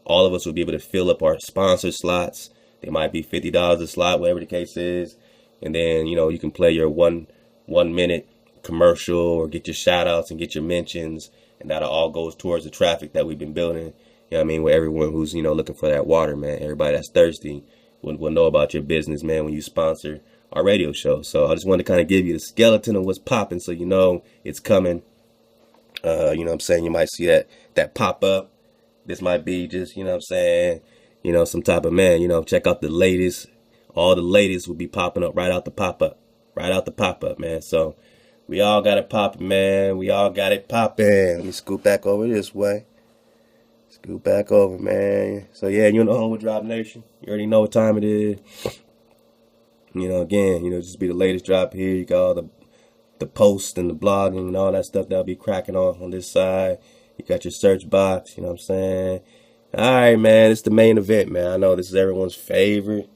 all of us will be able to fill up our sponsor slots. They might be $50 a slot, whatever the case is. And then, you know, you can play your one minute commercial or get your shout outs and get your mentions. And that all goes towards the traffic that we've been building. You know what I mean? With everyone who's, you know, looking for that water, man. Everybody that's thirsty will know about your business, man, when you sponsor our radio show. So I just wanted to kind of give you the skeleton of what's popping so you know it's coming. You know what I'm saying? You might see that pop up. This might be just, you know what I'm saying, you know, some type of, man, you know, check out the latest. All the latest will be popping up right out the pop-up. Right out the pop-up, man. So we all got it popping, man. We all got it popping. Let me scoot back over this way. Scoot back over, man. So yeah, you know, home with Drop Nation. You already know what time it is. You know, again, you know, just be the latest drop here. You got all the posts and the blogging and all that stuff that'll be cracking on this side. You got your search box, you know what I'm saying? All right, man, it's the main event, man. I know this is everyone's favorite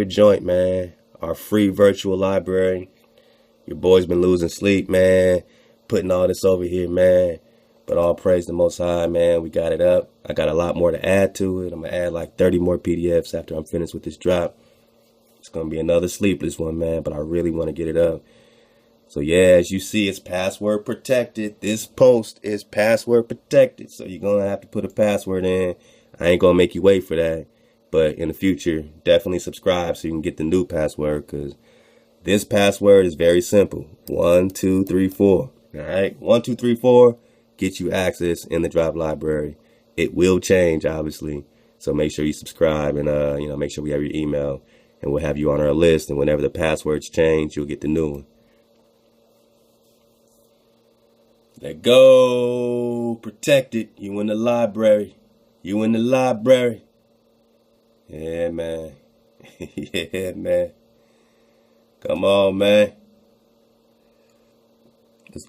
joint, man. Our free virtual library. Your boy's been losing sleep, man. Putting all this over here, man. But all praise the Most High, man. We got it up. I got a lot more to add to it. I'm going to add like 30 more PDFs after I'm finished with this drop. It's going to be another sleepless one, man. But I really want to get it up. So yeah, as you see, it's password protected. This post is password protected. So you're going to have to put a password in. I ain't going to make you wait for that. But in the future, definitely subscribe so you can get the new password, because this password is very simple. 1, 2, 3, 4. All right. 1, 2, 3, 4 get you access in the drop library. It will change, obviously. So make sure you subscribe and, you know, make sure we have your email and we'll have you on our list. And whenever the passwords change, you'll get the new one. Let go. Protected. You in the library. You in the library. Yeah, man. Yeah, man. Come on, man.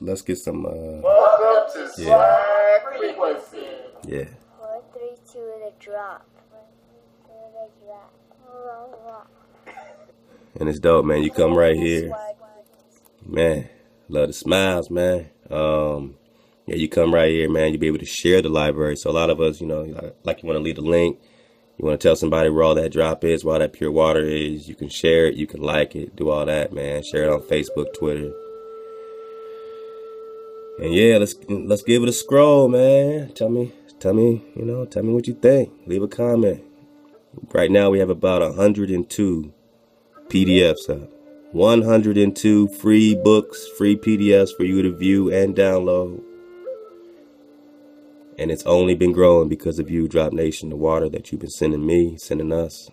Let's get some. Welcome to Swag Frequency. Yeah. 432 the drop. And it's dope, man. You come right here, man. Love the smiles, man. Yeah, you come right here, man. You'll be able to share the library. So a lot of us, you know, like you want to leave a link. You want to tell somebody where all that drop is, where all that pure water is. You can share it. You can like it. Do all that, man. Share it on Facebook, Twitter. And yeah, let's give it a scroll, man. Tell me, you know, tell me what you think. Leave a comment. Right now we have about 102 PDFs up. 102 free books, free PDFs for you to view and download. And it's only been growing because of you, Drop Nation, the water that you've been sending me, sending us.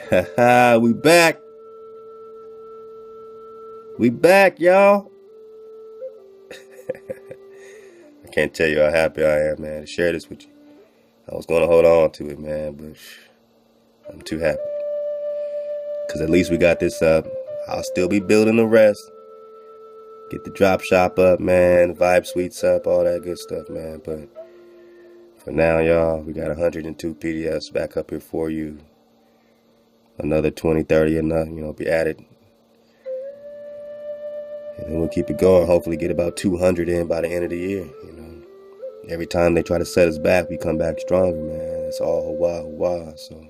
Haha, we back. We back, y'all. I can't tell you how happy I am, man, to share this with you. I was going to hold on to it, man, but I'm too happy. Because at least we got this up. I'll still be building the rest. Get the drop shop up, man. Vibe suites up, all that good stuff, man. But for now, y'all, we got 102 PDFs back up here for you. Another 20, 30 enough, you know, be added. And then we'll keep it going. Hopefully get about 200 in by the end of the year, you know. Every time they try to set us back, we come back stronger, man. It's all Hawa. So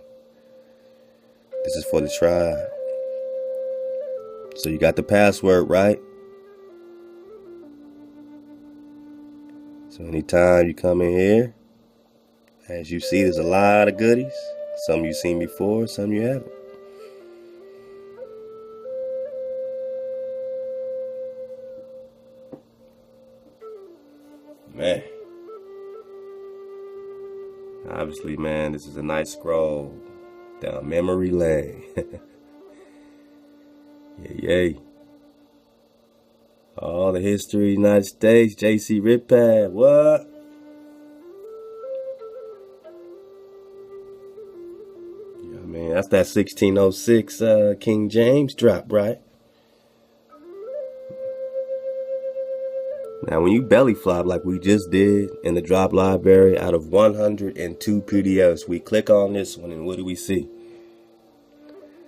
this is for the tribe. So you got the password, right? So anytime you come in here, as you see, there's a lot of goodies. Some you've seen before, some you haven't. Man. Obviously, man, this is a nice scroll down memory lane. Yay. All the history of the United States, J.C. Ripad, what? Yeah, man, that's that 1606 King James drop, right? Now, when you belly flop like we just did in the drop library, out of 102 PDFs, we click on this one and what do we see?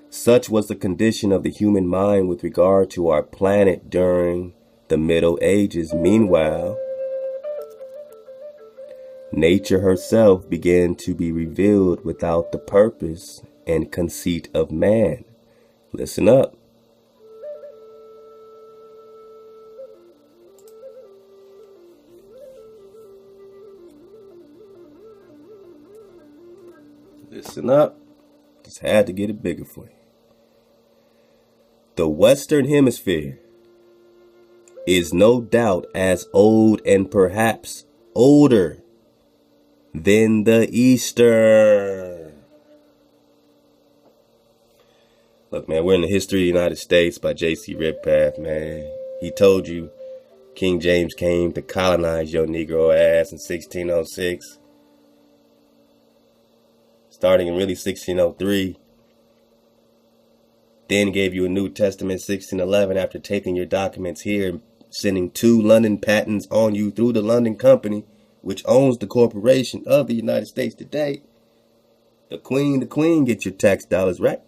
Such was the condition of the human mind with regard to our planet during the Middle Ages. Meanwhile, nature herself began to be revealed without the purpose and conceit of man. Listen up. Listen up. Just had to get it bigger for you. The Western Hemisphere is no doubt as old and perhaps older than the Eastern. Look, man, we're in the History of the United States by J.C. Redpath, man. He told you King James came to colonize your Negro ass in 1606. Starting in really 1603. Then gave you a New Testament 1611 after taking your documents here and sending 2 London patents on you through the London Company, which owns the corporation of the United States today. The Queen gets your tax dollars, right?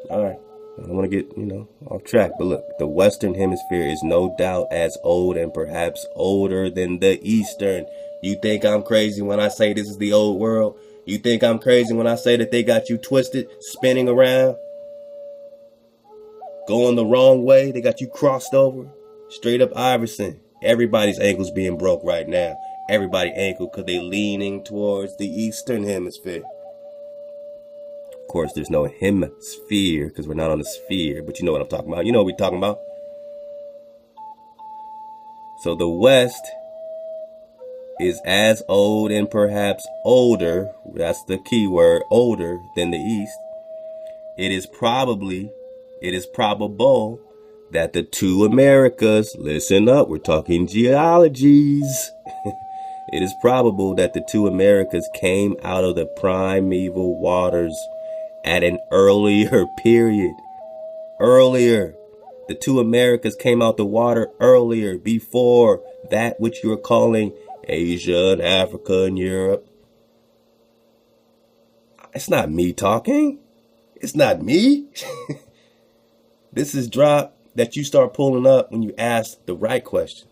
All right. I don't want to get, off track. But look, the Western Hemisphere is no doubt as old and perhaps older than the Eastern. You think I'm crazy when I say this is the old world? You think I'm crazy when I say that they got you twisted, spinning around, going the wrong way? They got you crossed over. Straight up Iverson. Everybody's ankle's being broke right now. Everybody's ankle because they leaning towards the Eastern Hemisphere. Of course, there's no hemisphere because we're not on the sphere, but you know what I'm talking about. You know what we're talking about. So the West is as old and perhaps older, that's the key word, older than the East. It is probable that the 2 Americas, listen up, we're talking geologies. It is probable that the 2 Americas came out of the primeval waters at an earlier period. Earlier. The 2 Americas came out the water earlier, before that which you are calling Asia and Africa and Europe. It's not me talking. It's not me. This is drop that you start pulling up when you ask the right questions.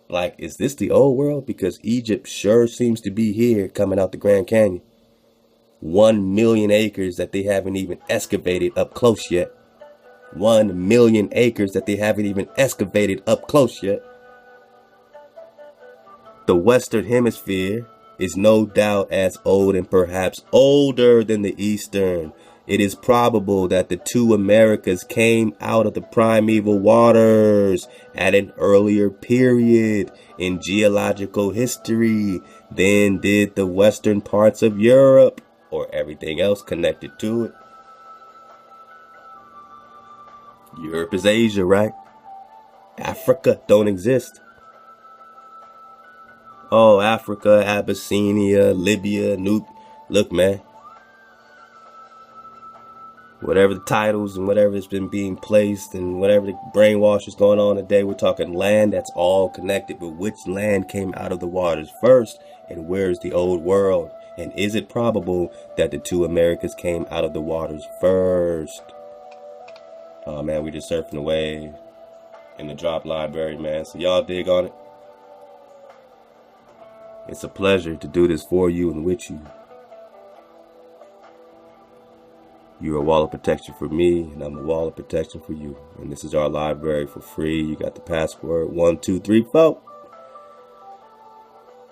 Like, is this the old world? Because Egypt sure seems to be here coming out the Grand Canyon. 1 million acres that they haven't even excavated up close yet. 1 million acres that they haven't even excavated up close yet. The Western Hemisphere is no doubt as old and perhaps older than the Eastern. It is probable that the 2 Americas came out of the primeval waters at an earlier period in geological history than did the western parts of Europe or everything else connected to it. Europe is Asia, right? Africa don't exist. Oh, Africa, Abyssinia, Libya, look, man. Whatever the titles and whatever has been being placed and whatever the brainwash is going on today, we're talking land that's all connected. But which land came out of the waters first? And where's the old world? And is it probable that the 2 Americas came out of the waters first? Oh, man, we just surfing the wave in the drop library, man. So y'all dig on it. It's a pleasure to do this for you and with you. You're a wall of protection for me, and I'm a wall of protection for you. And this is our library for free. You got the password 1234.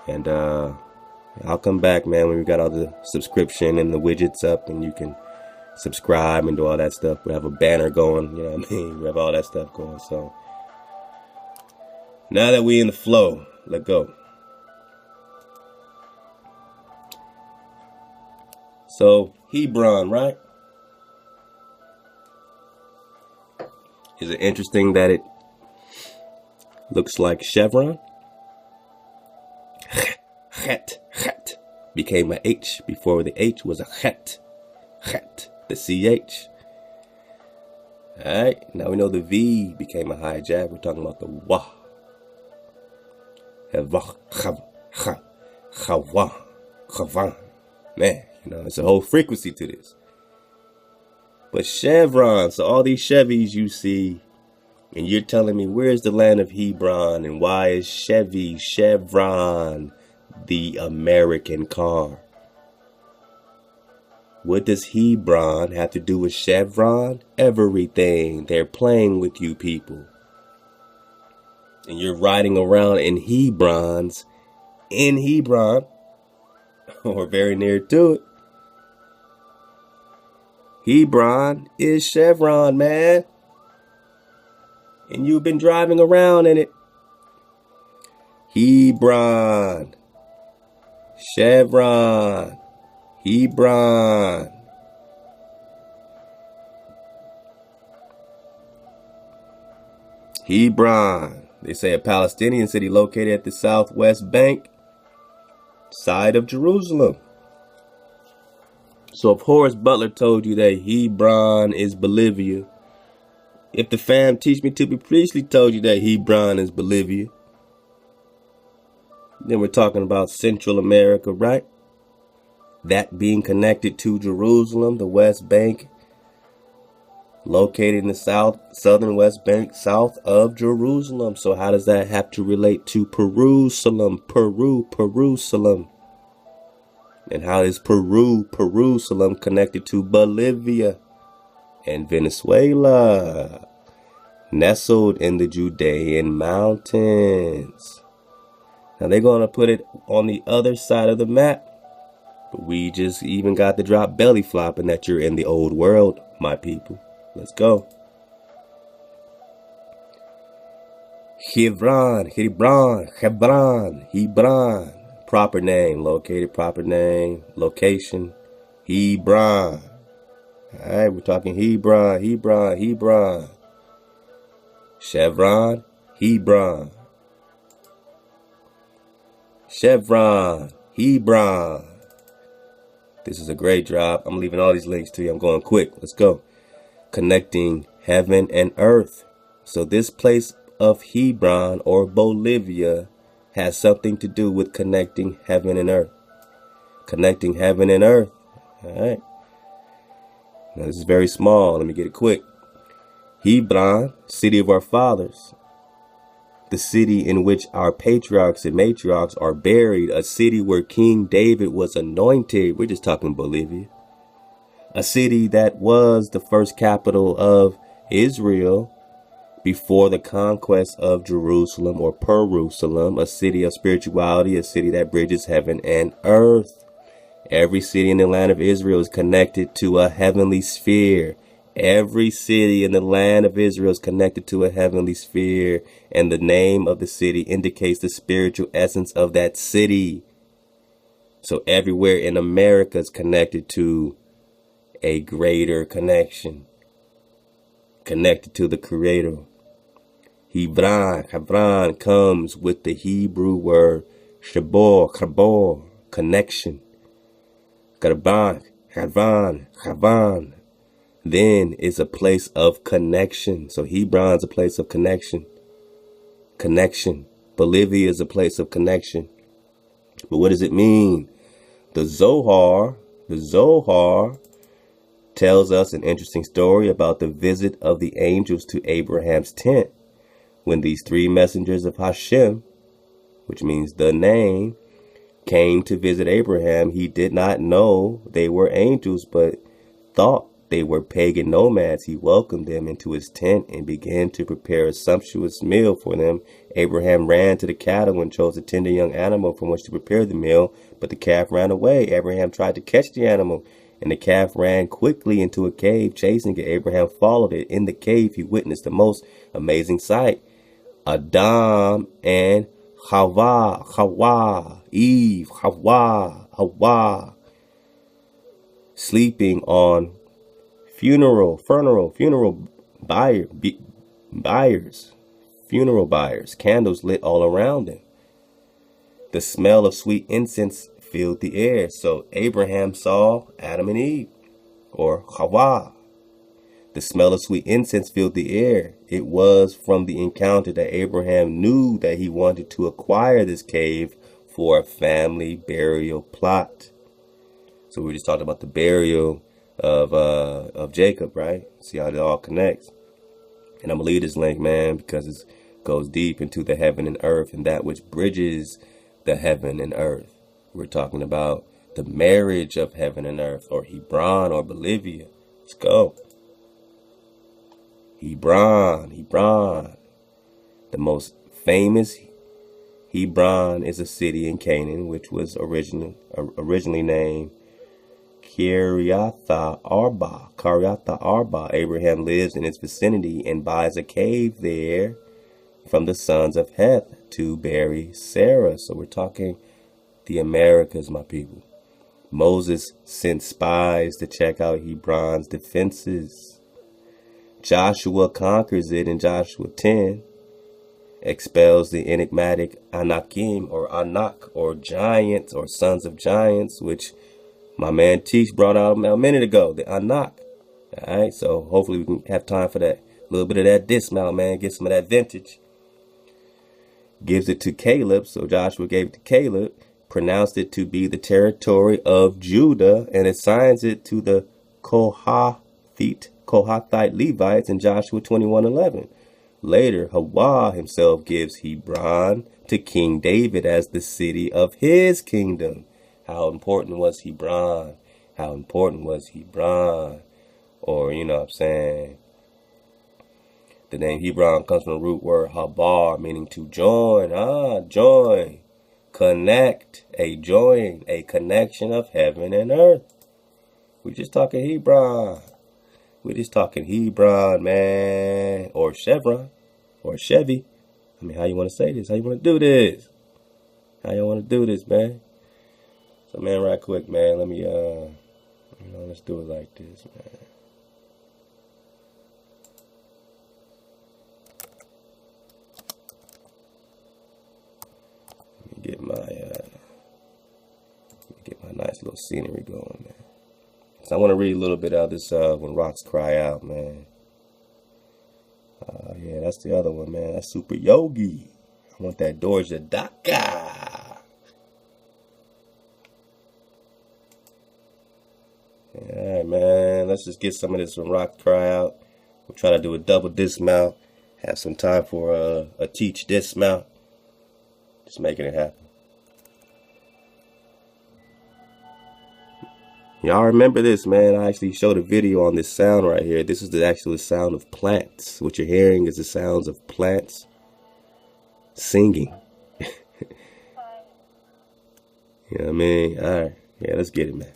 And I'll come back, man, when we got all the subscription and the widgets up, and you can subscribe and do all that stuff. We have a banner going, you know what I mean? We have all that stuff going. So now that we in the flow, let go. So Hebron, right? Is it interesting that it looks like Chevron? Chet became a H before the H was a chet. Chet, the CH. Alright, now we know the V became a hijack. We're talking about the Wah. Man, it's a whole frequency to this. But Chevron, so all these Chevys you see, and you're telling me where's the land of Hebron and why is Chevron the American car. What does Hebron have to do with Chevron? Everything. They're playing with you people. And you're riding around in Hebrons, or very near to it. Hebron is Chevron, man. And you've been driving around in it. Hebron. Chevron. Hebron. Hebron. They say a Palestinian city located at the southwest bank side of Jerusalem. So if Horace Butler told you that Hebron is Bolivia, if the fam Teach Me to Be Priestly told you that Hebron is Bolivia, then we're talking about Central America, right? That being connected to Jerusalem, the West Bank, located in the southern West Bank, south of Jerusalem. So how does that have to relate to Perusalem? Perusalem. And how is Perusalem connected to Bolivia and Venezuela, nestled in the Judean mountains? Now they're going to put it on the other side of the map. But we just even got to drop belly flopping that you're in the old world, my people. Let's go. Hebron. Proper name, located, proper name, location. Hebron. Alright, we're talking Hebron. Chevron, Hebron. Chevron, Hebron. This is a great drop. I'm leaving all these links to you. I'm going quick. Let's go. Connecting heaven and earth. So this place of Hebron or Bolivia has something to do with connecting heaven and earth. Connecting heaven and earth. All right. Now this is very small. Let me get it quick. Hebron, city of our fathers. The city in which our patriarchs and matriarchs are buried. A city where King David was anointed. We're just talking Bolivia. A city that was the first capital of Israel before the conquest of Jerusalem or Perusalem, a city of spirituality, a city that bridges heaven and earth. Every city in the land of Israel is connected to a heavenly sphere. Every city in the land of Israel is connected to a heavenly sphere, and the name of the city indicates the spiritual essence of that city. So everywhere in America is connected to a greater connection, connected to the Creator. Hebron comes with the Hebrew word chabor, connection. Chevron, then is a place of connection. So Hebron's a place of connection. Bolivia is a place of connection. But what does it mean? The Zohar tells us an interesting story about the visit of the angels to Abraham's tent. When these three messengers of Hashem, which means the name, came to visit Abraham, he did not know they were angels, but thought they were pagan nomads. He welcomed them into his tent and began to prepare a sumptuous meal for them. Abraham ran to the cattle and chose a tender young animal from which to prepare the meal, but the calf ran away. Abraham tried to catch the animal, and the calf ran quickly into a cave, chasing it. Abraham followed it. In the cave, he witnessed the most amazing sight. Adam and Eve, Hawa, sleeping on funeral buyers, candles lit all around them. The smell of sweet incense filled the air. So Abraham saw Adam and Eve, or Hawa. The smell of sweet incense filled the air. It was from the encounter that Abraham knew that he wanted to acquire this cave for a family burial plot. So we just talked about the burial of Jacob, right? See how it all connects. And I'm gonna leave this link, man, because it goes deep into the heaven and earth and that which bridges the heaven and earth. We're talking about the marriage of heaven and earth, or Hebron, or Bolivia. Let's go. Hebron. The most famous Hebron is a city in Canaan, which was originally named Kiryatha Arba. Abraham lives in its vicinity and buys a cave there from the sons of Heth to bury Sarah. So we're talking the Americas, my people. Moses sent spies to check out Hebron's defenses. Joshua conquers it in Joshua 10, expels the enigmatic Anakim or Anak or giants or sons of giants, which my man Teach brought out a minute ago, the Anak. All right, so hopefully we can have time for that. A little bit of that dismount, man. Get some of that vintage. Gives it to Caleb, so Joshua gave it to Caleb, pronounced it to be the territory of Judah, and assigns it to the Kohathite Levites in Joshua 21:11. Later, Hawashar himself gives Hebron to King David as the city of his kingdom. How important was Hebron? How important was Hebron? Or, you know what I'm saying? The name Hebron comes from the root word habar, meaning to join. Join. Connect. A join. A connection of heaven and earth. We're just talking Hebron. We're just talking Hebron, man. Or Chevron. Or Chevy. I mean, how you want to say this? How you want to do this? How you want to do this, man? So, man, right quick, man, let me, let's do it like this, man. Let me get my nice little scenery going, man. So I want to read a little bit out of this, When Rocks Cry Out, man. Yeah, that's the other one, man. That's Super Yogi. I want that Dorja Daka. All right, man. Let's just get some of this When Rocks Cry Out. We'll try to do a double dismount. Have some time for a teach dismount. Just making it happen. Y'all remember this, man. I actually showed a video on this sound right here. This is the actual sound of plants. What you're hearing is the sounds of plants singing. You know what I mean? All right. Yeah, let's get it, man.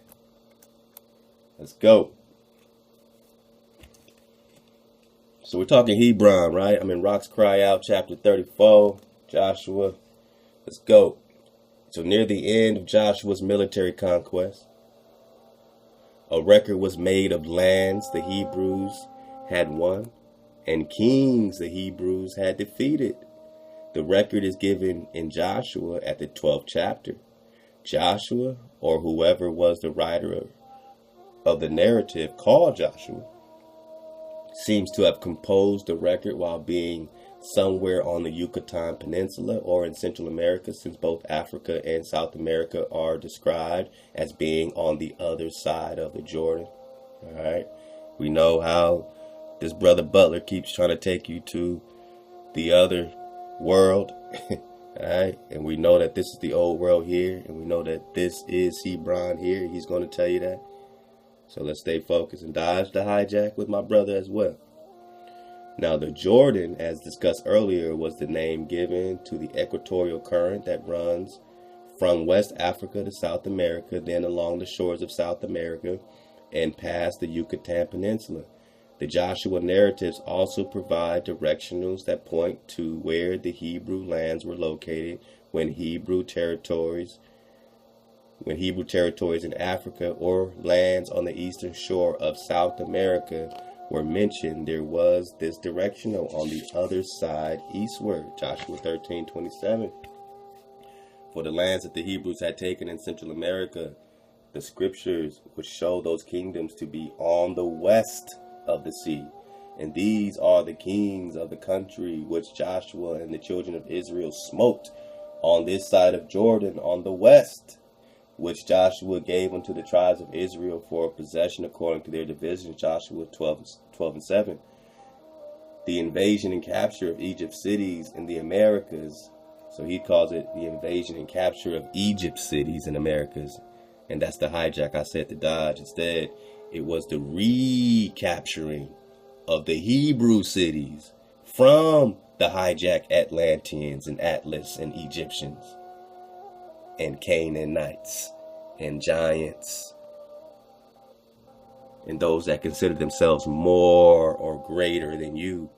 Let's go. So we're talking Hebron, right? I'm in Rocks Cry Out, chapter 34, Joshua. Let's go. So near the end of Joshua's military conquest, a record was made of lands the Hebrews had won and kings the Hebrews had defeated. The record is given in Joshua at the 12th chapter. Joshua, or whoever was the writer of the narrative called Joshua, seems to have composed the record while being somewhere on the Yucatan Peninsula or in Central America, since both Africa and South America are described as being on the other side of the Jordan. All right. We know how this brother Butler keeps trying to take you to the other world. All right. And we know that this is the old world here. And we know that this is Hebron here. He's going to tell you that. So let's stay focused and dodge the hijack with my brother as well. Now, the Jordan, as discussed earlier, was the name given to the equatorial current that runs from West Africa to South America, then along the shores of South America and past the Yucatan Peninsula. The Joshua narratives also provide directionals that point to where the Hebrew lands were located when Hebrew territories in Africa or lands on the eastern shore of South America were mentioned. There was this directional on the other side eastward. Joshua 13:27. For the lands that the Hebrews had taken in Central America, the scriptures would show those kingdoms to be on the west of the sea. And these are the kings of the country which Joshua and the children of Israel smote on this side of Jordan on the west, which Joshua gave unto the tribes of Israel for possession according to their divisions. Joshua 12:7. The invasion and capture of Egypt's cities in the Americas So he calls it the invasion and capture of Egypt's cities in Americas. And that's the hijack I said to dodge. Instead, it was the recapturing of the Hebrew cities from the hijacked Atlanteans and Atlas and Egyptians and Canaanites and giants and those that consider themselves more or greater than you.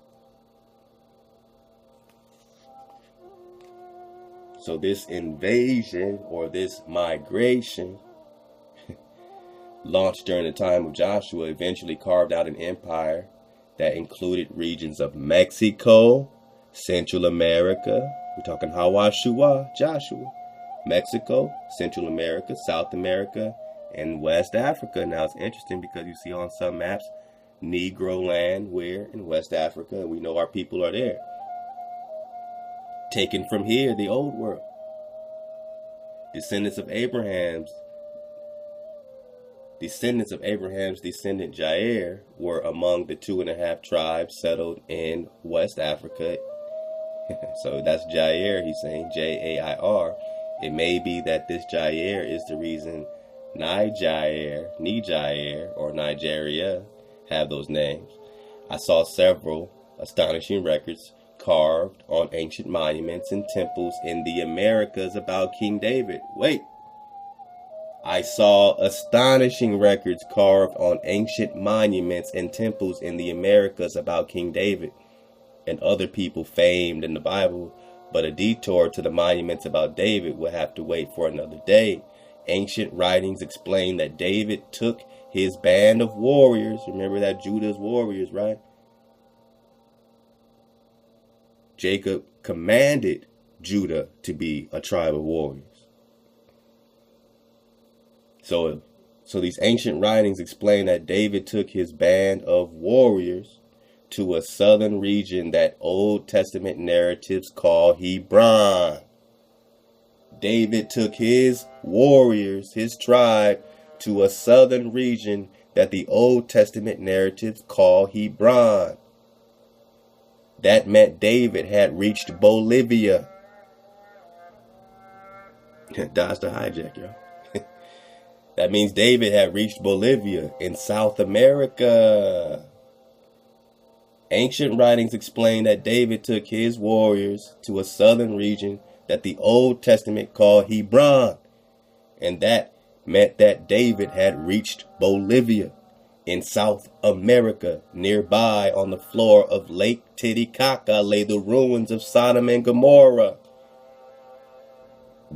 So this invasion or this migration launched during the time of Joshua eventually carved out an empire that included regions of Mexico, Central America, we're talking Hawashar, Joshua, Mexico, Central America, South America, and West Africa. Now it's interesting because you see on some maps, Negro land where in West Africa, we know our people are there. Taken from here, the old world. Descendants of Abraham's descendant Jair were among the 2.5 tribes settled in West Africa. So that's Jair, he's saying, Jair. It may be that this Jair is the reason Niger, or Nigeria have those names. I saw several astonishing records carved on ancient monuments and temples in the Americas about King David. Wait. I saw astonishing records carved on ancient monuments and temples in the Americas about King David and other people famed in the Bible, but a detour to the monuments about David will have to wait for another day. Ancient writings explain that David took his band of warriors. Remember that Judah's warriors, right? Jacob commanded Judah to be a tribe of warriors. So these ancient writings explain that David took his band of warriors to a southern region that Old Testament narratives call Hebron. David took his warriors, his tribe, to a southern region that the Old Testament narratives call Hebron. That meant David had reached Bolivia. Dodge the hijack, yo. That means David had reached Bolivia in South America. Ancient writings explain that David took his warriors to a southern region that the Old Testament called Hebron. And that meant that David had reached Bolivia in South America. Nearby on the floor of Lake Titicaca lay the ruins of Sodom and Gomorrah.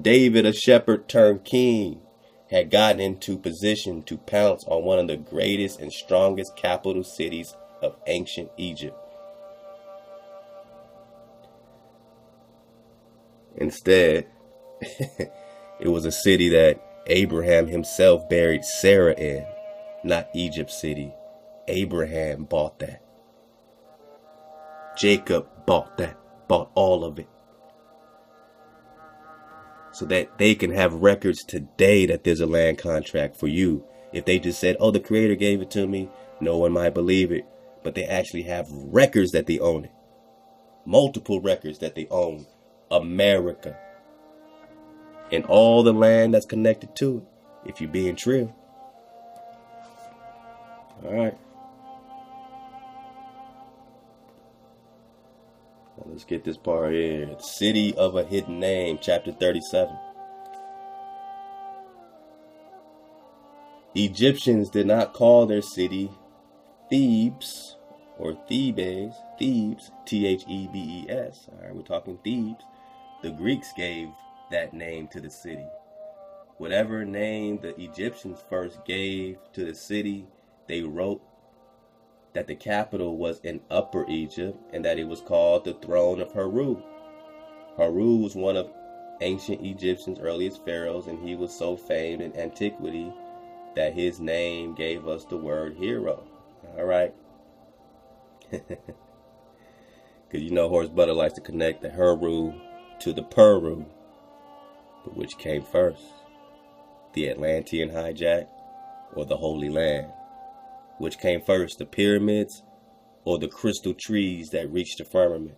David, a shepherd turned king, had gotten into position to pounce on one of the greatest and strongest capital cities of ancient Egypt. Instead, it was a city that Abraham himself buried Sarah in, not Egypt City. Abraham bought that. Jacob bought that, bought all of it. So that they can have records today that there's a land contract for you. If they just said, oh, the creator gave it to me, no one might believe it. But they actually have records that they own it. Multiple records that they own. America. And all the land that's connected to it. If you're being trill. All right. Well, let's get this part here. City of a Hidden Name, chapter 37. Egyptians did not call their city Thebes or Thebes, Thebes, all right, we're talking Thebes. The Greeks gave that name to the city. Whatever name the Egyptians first gave to the city, they wrote that the capital was in Upper Egypt and that it was called the throne of Heru. Heru was one of ancient Egyptians' earliest pharaohs, and he was so famed in antiquity that his name gave us the word hero. All right. Because you know Horse Butter likes to connect the Heru to the Peru. But which came first? The Atlantean hijack or the Holy Land? Which came first, the pyramids or the crystal trees that reached the firmament?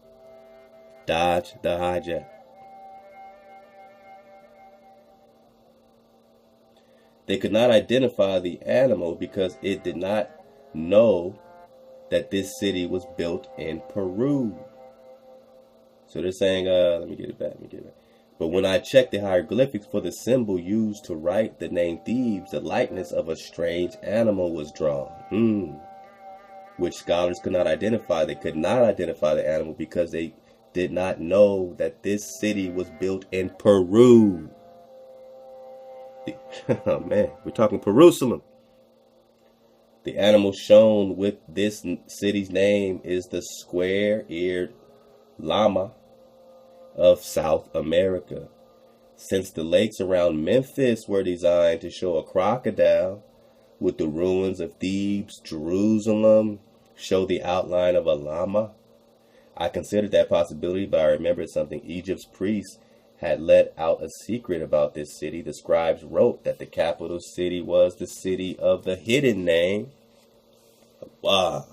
Dodge the hijack. They could not identify the animal because it did not know that this city was built in Peru. So they're saying, let me get it back. But when I checked the hieroglyphics for the symbol used to write the name Thebes, the likeness of a strange animal was drawn, which scholars could not identify. They could not identify the animal because they did not know that this city was built in Peru. Oh man, we're talking Jerusalem. The animal shown with this city's name is the square-eared llama of South America. Since the lakes around Memphis were designed to show a crocodile, with the ruins of Thebes, Jerusalem show the outline of a llama. I considered that possibility, but I remembered something. Egypt's priests had let out a secret about this city. The scribes wrote that the capital city was the city of the hidden name. Wow.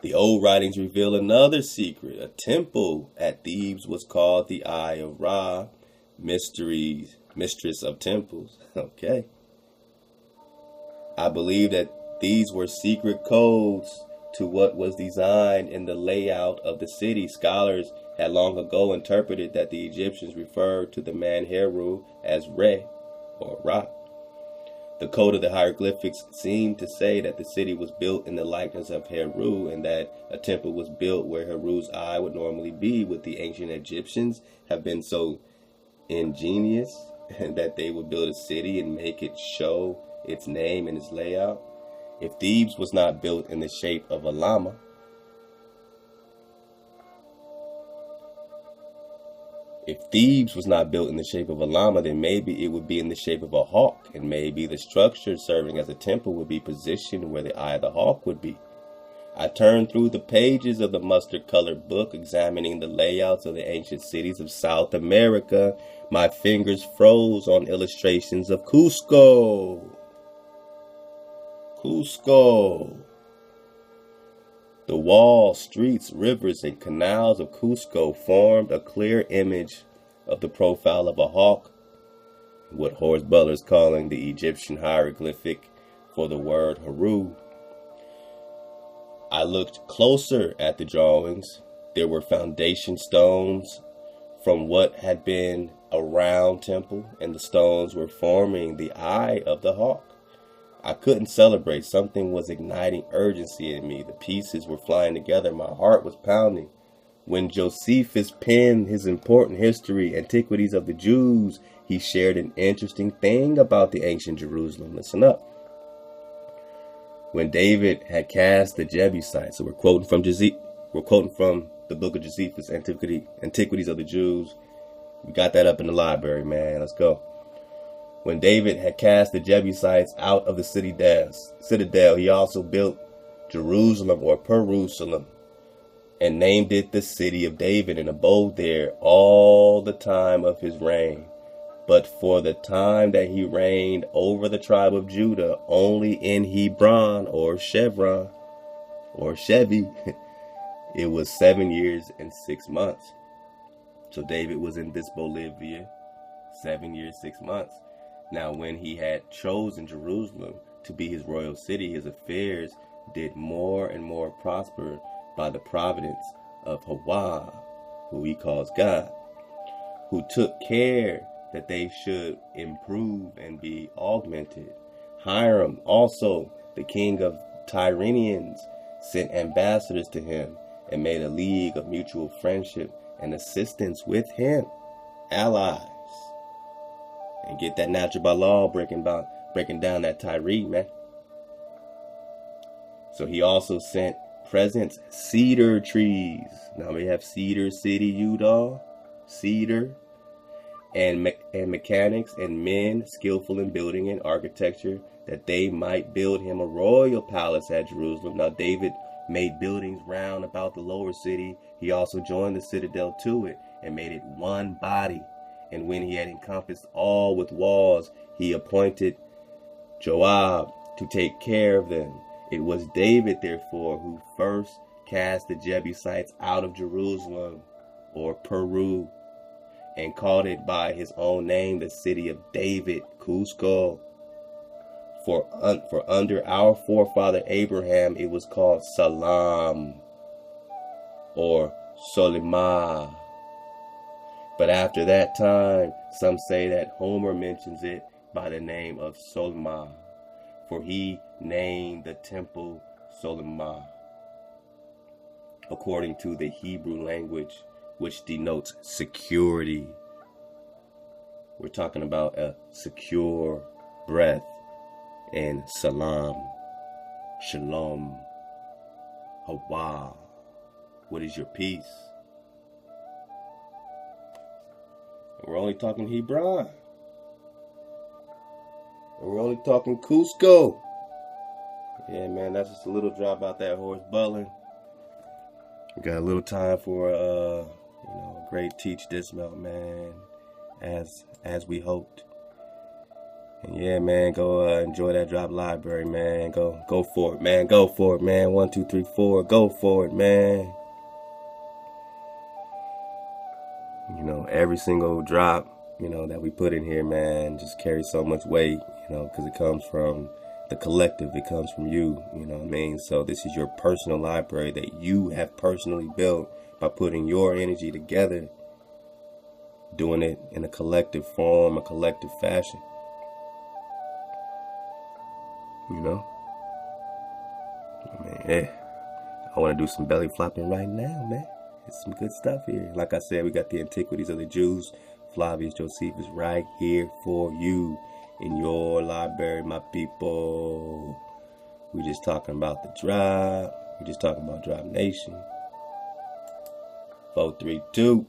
The old writings reveal another secret. A temple at Thebes was called the Eye of Ra, mistress of temples. Okay. I believe that these were secret codes to what was designed in the layout of the city. Scholars had long ago interpreted that the Egyptians referred to the man Heru as Re, or Ra. The code of the hieroglyphics seemed to say that the city was built in the likeness of Heru, and that a temple was built where Heru's eye would normally be. Would the ancient Egyptians have been so ingenious that they would build a city and make it show its name and its layout? If Thebes was not built in the shape of a llama, then maybe it would be in the shape of a hawk, and maybe the structure serving as a temple would be positioned where the eye of the hawk would be. I turned through the pages of the mustard-colored book, examining the layouts of the ancient cities of South America. My fingers froze on illustrations of Cuzco. The walls, streets, rivers, and canals of Cuzco formed a clear image of the profile of a hawk, what Horace Butler is calling the Egyptian hieroglyphic for the word Heru. I looked closer at the drawings. There were foundation stones from what had been a round temple, and the stones were forming the eye of the hawk. I couldn't celebrate. Something was igniting urgency in me. The pieces were flying together. My heart was pounding. When Josephus penned his important history, Antiquities of the Jews, he shared an interesting thing about the ancient Jerusalem. Listen up. When David had cast the Jebusites, so we're quoting from the book of Josephus, Antiquities of the Jews. We got that up in the library, man. Let's go. When David had cast the Jebusites out of the citadel, he also built Jerusalem, or Perusalem, and named it the city of David, and abode there all the time of his reign. But for the time that he reigned over the tribe of Judah, only in Hebron, or Chevron, or Chevy, it was 7 years and 6 months. So David was in this Bolivia 7 years, 6 months. Now, when he had chosen Jerusalem to be his royal city, his affairs did more and more prosper by the providence of Hawa, who he calls God, who took care that they should improve and be augmented. Hiram, also the king of Tyrrhenians, sent ambassadors to him and made a league of mutual friendship and assistance with him, allies. And get that natural by law, breaking down that Tyre, man. So he also sent presents, cedar trees. Now we have Cedar City, Utah, cedar, and mechanics and men skillful in building and architecture, that they might build him a royal palace at Jerusalem. Now David made buildings round about the lower city. He also joined the citadel to it and made it one body. And when he had encompassed all with walls, he appointed Joab to take care of them. It was David, therefore, who first cast the Jebusites out of Jerusalem, or Peru. and called it by his own name, the city of David, Cuzco. For under our forefather Abraham, it was called Salam or Solima. But after that time, some say that Homer mentions it by the name of Solima, for he named the temple Solima, according to the Hebrew language, which denotes security. We're talking about a secure breath, and salam, shalom, hawa. What is your peace? We're only talking Hebron. We're only talking Cuzco. Yeah, man, that's just a little drop out that horse buttling. We got a little time for a great teach dismount, man, as we hoped. And yeah, man, go enjoy that drop library, man. Go for it, man. Go for it, man. 1, 2, 3, 4. Go for it, man. Every single drop, that we put in here, man, just carries so much weight, because it comes from the collective. It comes from you, you know what I mean? So this is your personal library that you have personally built by putting your energy together, doing it in a collective form, a collective fashion. I want to do some belly flopping right now, man. It's some good stuff here. Like I said, we got the Antiquities of the Jews, Flavius Josephus, right here for you in your library, my people. We just talking about the drop. We just talking about Drop Nation. 432.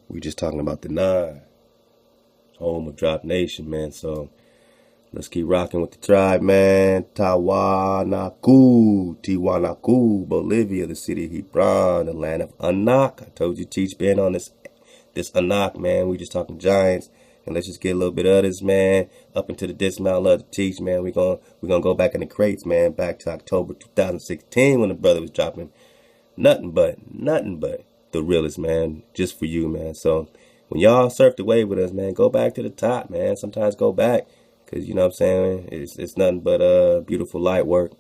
We just talking about the 9. Home of Drop Nation, man. So let's keep rocking with the tribe, man. Tiwanaku, Bolivia, the city of Hebron, the land of Anak. I told you, teach been on this Anak, man. We just talking giants, and let's just get a little bit of this, man. Up into the dismount, love to teach, man. We gonna go back in the crates, man. Back to October 2016 when the brother was dropping nothing but the realest, man. Just for you, man. So when y'all surf the wave with us, man, go back to the top, man. Sometimes go back. Because, you know what I'm saying, it's nothing but beautiful light work.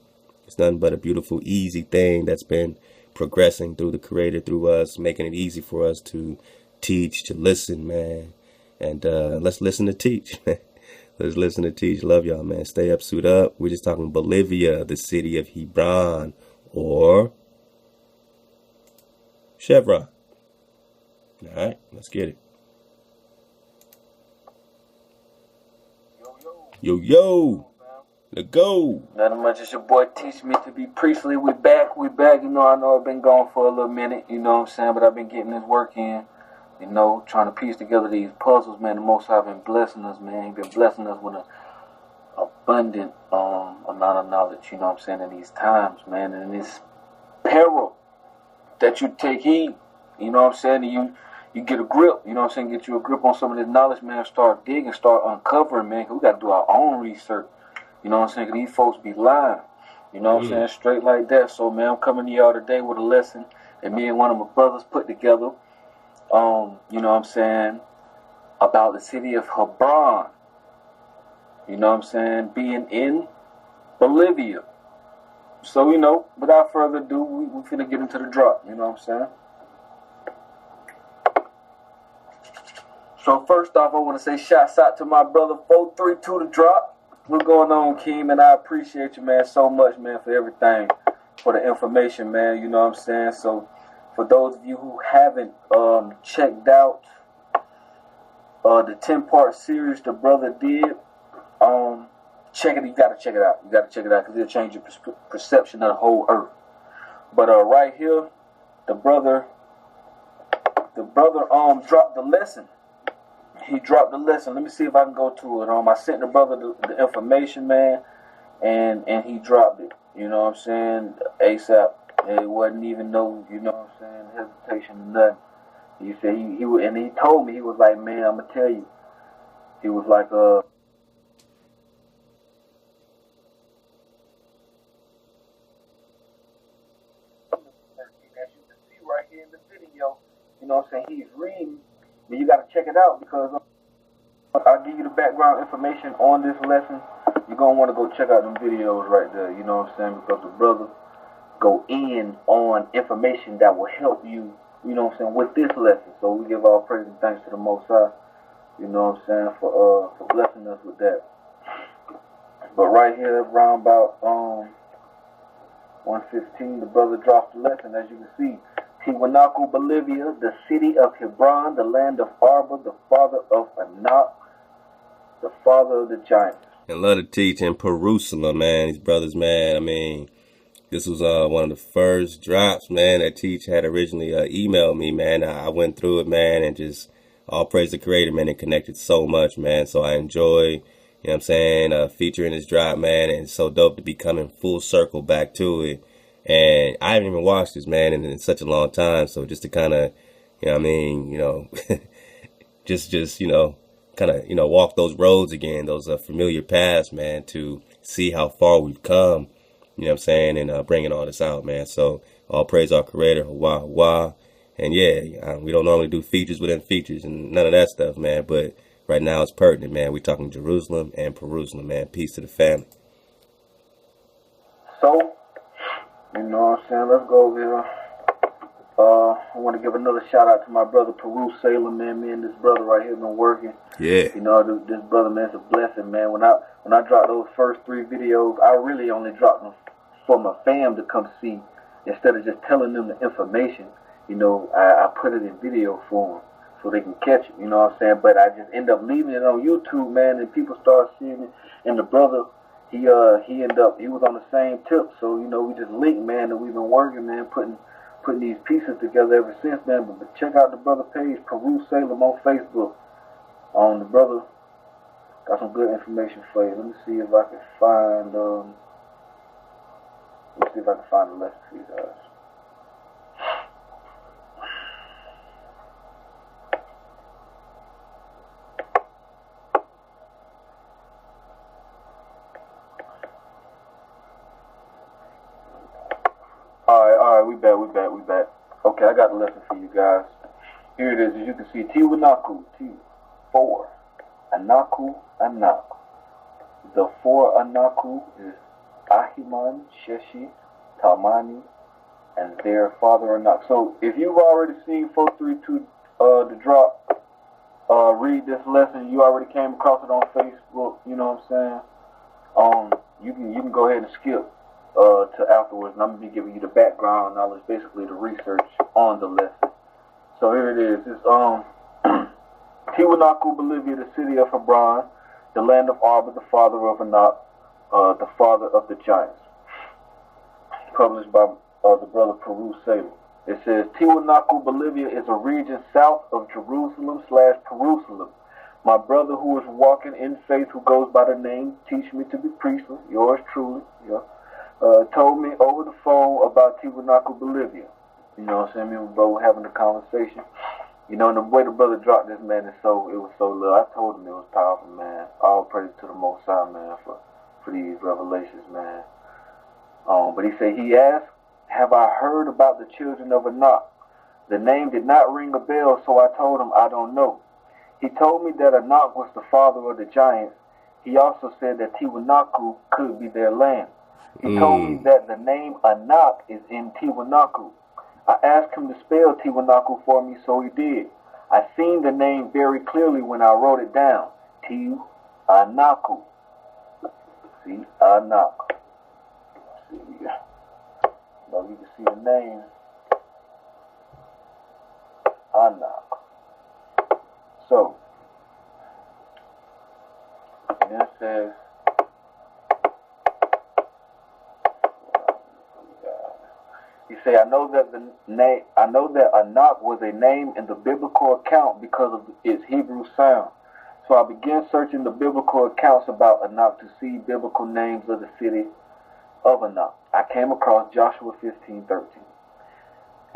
It's nothing but a beautiful, easy thing that's been progressing through the Creator, through us, making it easy for us to teach, to listen, man. And let's listen to teach, man. Let's listen to teach. Love y'all, man. Stay up, suit up. We're just talking Bolivia, the city of Hebron, or Chevron. All right, let's get it. Yo, let's go. Nothing much as your boy teach me to be priestly. We back. I know I've been gone for a little minute, you know what I'm saying, but I've been getting this work in, trying to piece together these puzzles, man. The Most High been blessing us, man. He been blessing us with an abundant amount of knowledge, you know what I'm saying, in these times, man. And in this peril that you take heed, you know what I'm saying, and you get a grip, you know what I'm saying, get you a grip on some of this knowledge, man, start digging, start uncovering, man, because we got to do our own research, you know what I'm saying, because these folks be lying, you know what I'm saying, straight like that. So, man, I'm coming to y'all today with a lesson that me and one of my brothers put together, you know what I'm saying, about the city of Hebron, you know what I'm saying, being in Bolivia. So, without further ado, we finna get into the drop, you know what I'm saying. So first off, I want to say shouts out to my brother 432 to drop. What's going on, Keem? And I appreciate you, man, so much, man, for everything, for the information, man. You know what I'm saying? So for those of you who haven't checked out the 10-part series the brother did, check it. You got to check it out. You got to check it out because it'll change your perception of the whole earth. But right here, the brother dropped the lesson. He dropped the lesson. Let me see if I can go to it. I sent the brother the information, man, and he dropped it. You know what I'm saying? ASAP. It wasn't even no, you know what I'm saying, hesitation, nothing. He said he would, and he told me, he was like, man, I'm gonna tell you. He was like, as you can see right here in the video, you know what I'm saying, he's reading, but you gotta out because I'll give you the background information on this lesson. You're going to want to go check out them videos right there, you know what I'm saying? Because the brother go in on information that will help you, you know what I'm saying, with this lesson. So we give all praise and thanks to the Most High, you know what I'm saying, for blessing us with that. But right here, around about 1:15, the brother dropped the lesson, as you can see. Tiwanaku, Bolivia, the city of Hebron, the land of Arba, the father of Anak, the father of the giants. And love to teach in Jerusalem, man. These brothers, man. I mean, this was one of the first drops, man, that Teach had originally emailed me, man. I went through it, man, and just all praise the Creator, man. It connected so much, man. So I enjoy, you know what I'm saying, featuring this drop, man. And it's so dope to be coming full circle back to it. And I haven't even watched this, man, in such a long time. So just to kind of, you know what I mean, you know, just you know, kind of, you know, walk those roads again, those familiar paths, man, to see how far we've come, you know what I'm saying, and bringing all this out, man. So all praise our Creator, Hawa. And yeah, we don't normally do features within features and none of that stuff, man. But right now it's pertinent, man. We're talking Jerusalem and Jerusalem, man. Peace to the family. So, you know what I'm saying? Let's go over here. I want to give another shout out to my brother Peru Sailor, man. Me and this brother right here been working. Yeah. You know, this brother, man, is a blessing, man. When I dropped those first 3 videos, I really only dropped them for my fam to come see. Instead of just telling them the information, you know, I put it in video form so they can catch it. You know what I'm saying? But I just end up leaving it on YouTube, man, and people start seeing it. And the brother, he was on the same tip, so you know we just linked, man, and we've been working, man, putting these pieces together ever since, man. But check out the brother page, Peru Salem, on Facebook. The brother got some good information for you. Let me see if I can find the lesson for you guys. Alright, we back. Okay, I got the lesson for you guys. Here it is. As you can see, Tiwanaku, T4. Anaku, Anak. The 4 Anaku is Ahiman, Sheshi, Talmani, and their father Anak. So, if you've already seen 432 the drop, read this lesson, you already came across it on Facebook, you know what I'm saying? You can go ahead and skip to afterwards, and I'm going to be giving you the background knowledge, basically the research on the lesson. So here it is. It's Tiwanaku, Bolivia, the city of Hebron, the land of Arba, the father of Anak, the father of the giants. Published by the brother Peru Salem. It says, Tiwanaku, Bolivia is a region south of Jerusalem/Perusalem. My brother who is walking in faith, who goes by the name Teach Me to Be Priestly, yours truly, told me over the phone about Tiwanaku, Bolivia. You know what I'm saying? Me and my brother were having a conversation. You know, and the way the brother dropped this, man, it was so little. I told him it was powerful, man. All praise to the Most High, man, for these revelations, man. But he asked, have I heard about the children of Anak? The name did not ring a bell, so I told him I don't know. He told me that Anak was the father of the giants. He also said that Tiwanaku could be their land. He told me that the name Anak is in Tiwanaku. I asked him to spell Tiwanaku for me, so he did. I seen the name very clearly when I wrote it down. Tiwanaku. See, Anak. See, now you can see the name. Anak. So, and it says, he say, I know that Anak was a name in the biblical account because of its Hebrew sound. So I began searching the biblical accounts about Anak to see biblical names of the city of Anak. I came across Joshua 15:13.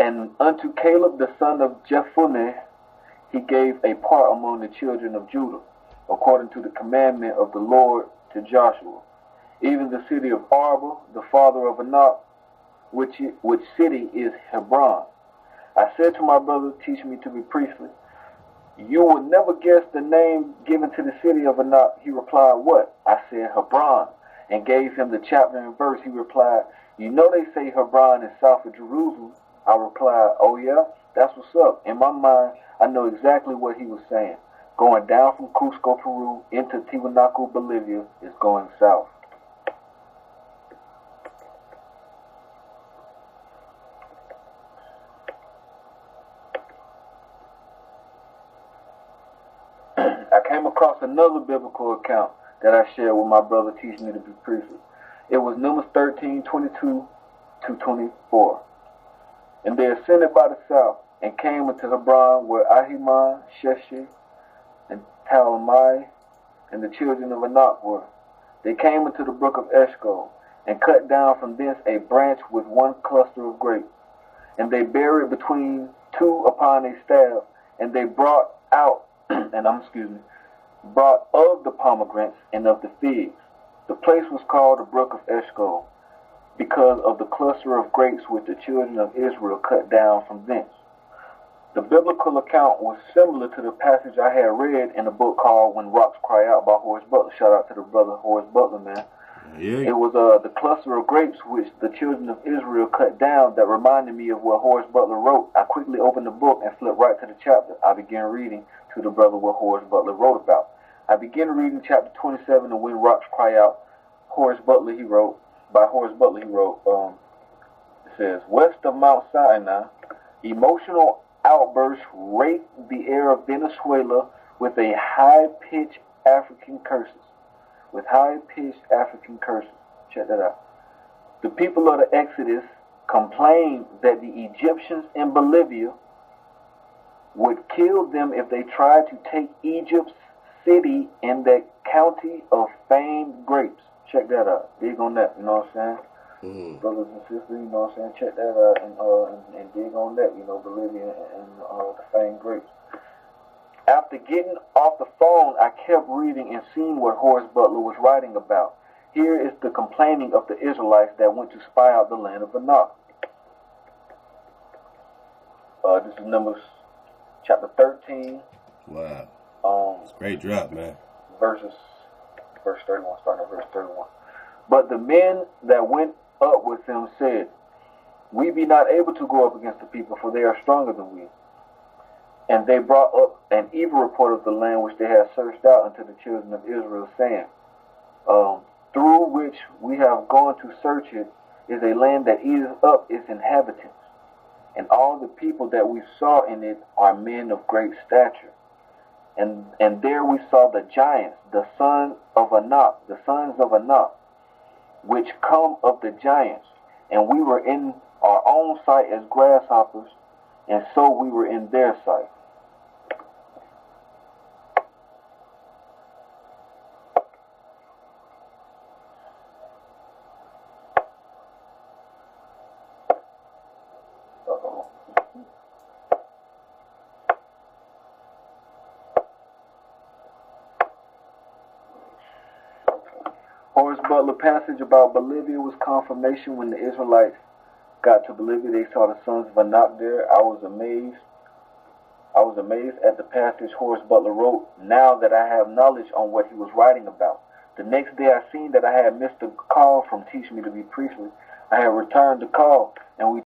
And unto Caleb the son of Jephunneh he gave a part among the children of Judah, according to the commandment of the Lord to Joshua. Even the city of Arba, the father of Anak, which city is Hebron. I said to my brother, Teach me to be priestly. You would never guess the name given to the city of Anak. He replied, what? I said, Hebron, and gave him the chapter and verse. He replied, you know they say Hebron is south of Jerusalem. I replied, oh yeah, that's what's up. In my mind, I know exactly what he was saying. Going down from Cuzco, Peru, into Tiwanaku, Bolivia, is going south. I came across another biblical account that I shared with my brother teaching me to be priestly. It was Numbers 13:22-24. And they ascended by the south and came into Hebron, where Ahiman, Sheshi, and Talmai, and the children of Anak were. They came into the brook of Eshcol, and cut down from thence a branch with one cluster of grapes. And they buried between two upon a staff, and they brought out, brought of the pomegranates and of the figs. The place was called the brook of Eshcol, because of the cluster of grapes which the children of Israel cut down from thence. The biblical account was similar to the passage I had read in a book called When Rocks Cry Out by Horace Butler. Shout out to the brother Horace Butler, man. Yeah. It was the cluster of grapes which the children of Israel cut down that reminded me of what Horace Butler wrote. I quickly opened the book and flipped right to the chapter. I began reading to the brother what Horace Butler wrote about. I began reading chapter 27 of When Rocks Cry Out. By Horace Butler he wrote, it says, west of Mount Sinai, emotional outbursts rake the air of Venezuela with high-pitched African curses. Check that out. The people of the Exodus complained that the Egyptians in Bolivia would kill them if they tried to take Egypt's city in that county of famed grapes. Check that out. Dig on that, you know what I'm saying? Brothers and sisters, you know what I'm saying? Check that out and dig on that, you know, Bolivia and the famed grapes. After getting off the phone, I kept reading and seeing what Horace Butler was writing about. Here is the complaining of the Israelites that went to spy out the land of Anak. This is Numbers chapter 13. Wow. It's a great drop, man. Verse 31, starting at verse 31. But the men that went up with him said, we be not able to go up against the people, for they are stronger than we. And they brought up an evil report of the land which they had searched out unto the children of Israel, saying, through which we have gone to search it is a land that eateth up its inhabitants. And all the people that we saw in it are men of great stature. And there we saw the giants, the sons of Anak, which come of the giants. And we were in our own sight as grasshoppers, and so we were in their sight. Horace Butler passage about Bolivia was confirmation. When the Israelites got to Bolivia, they saw the sons of Anak there. I was amazed at the passage Horace Butler wrote, now that I have knowledge on what he was writing about. The next day I seen that I had missed a call from Teach Me to Be Priestly. I had returned the call, and we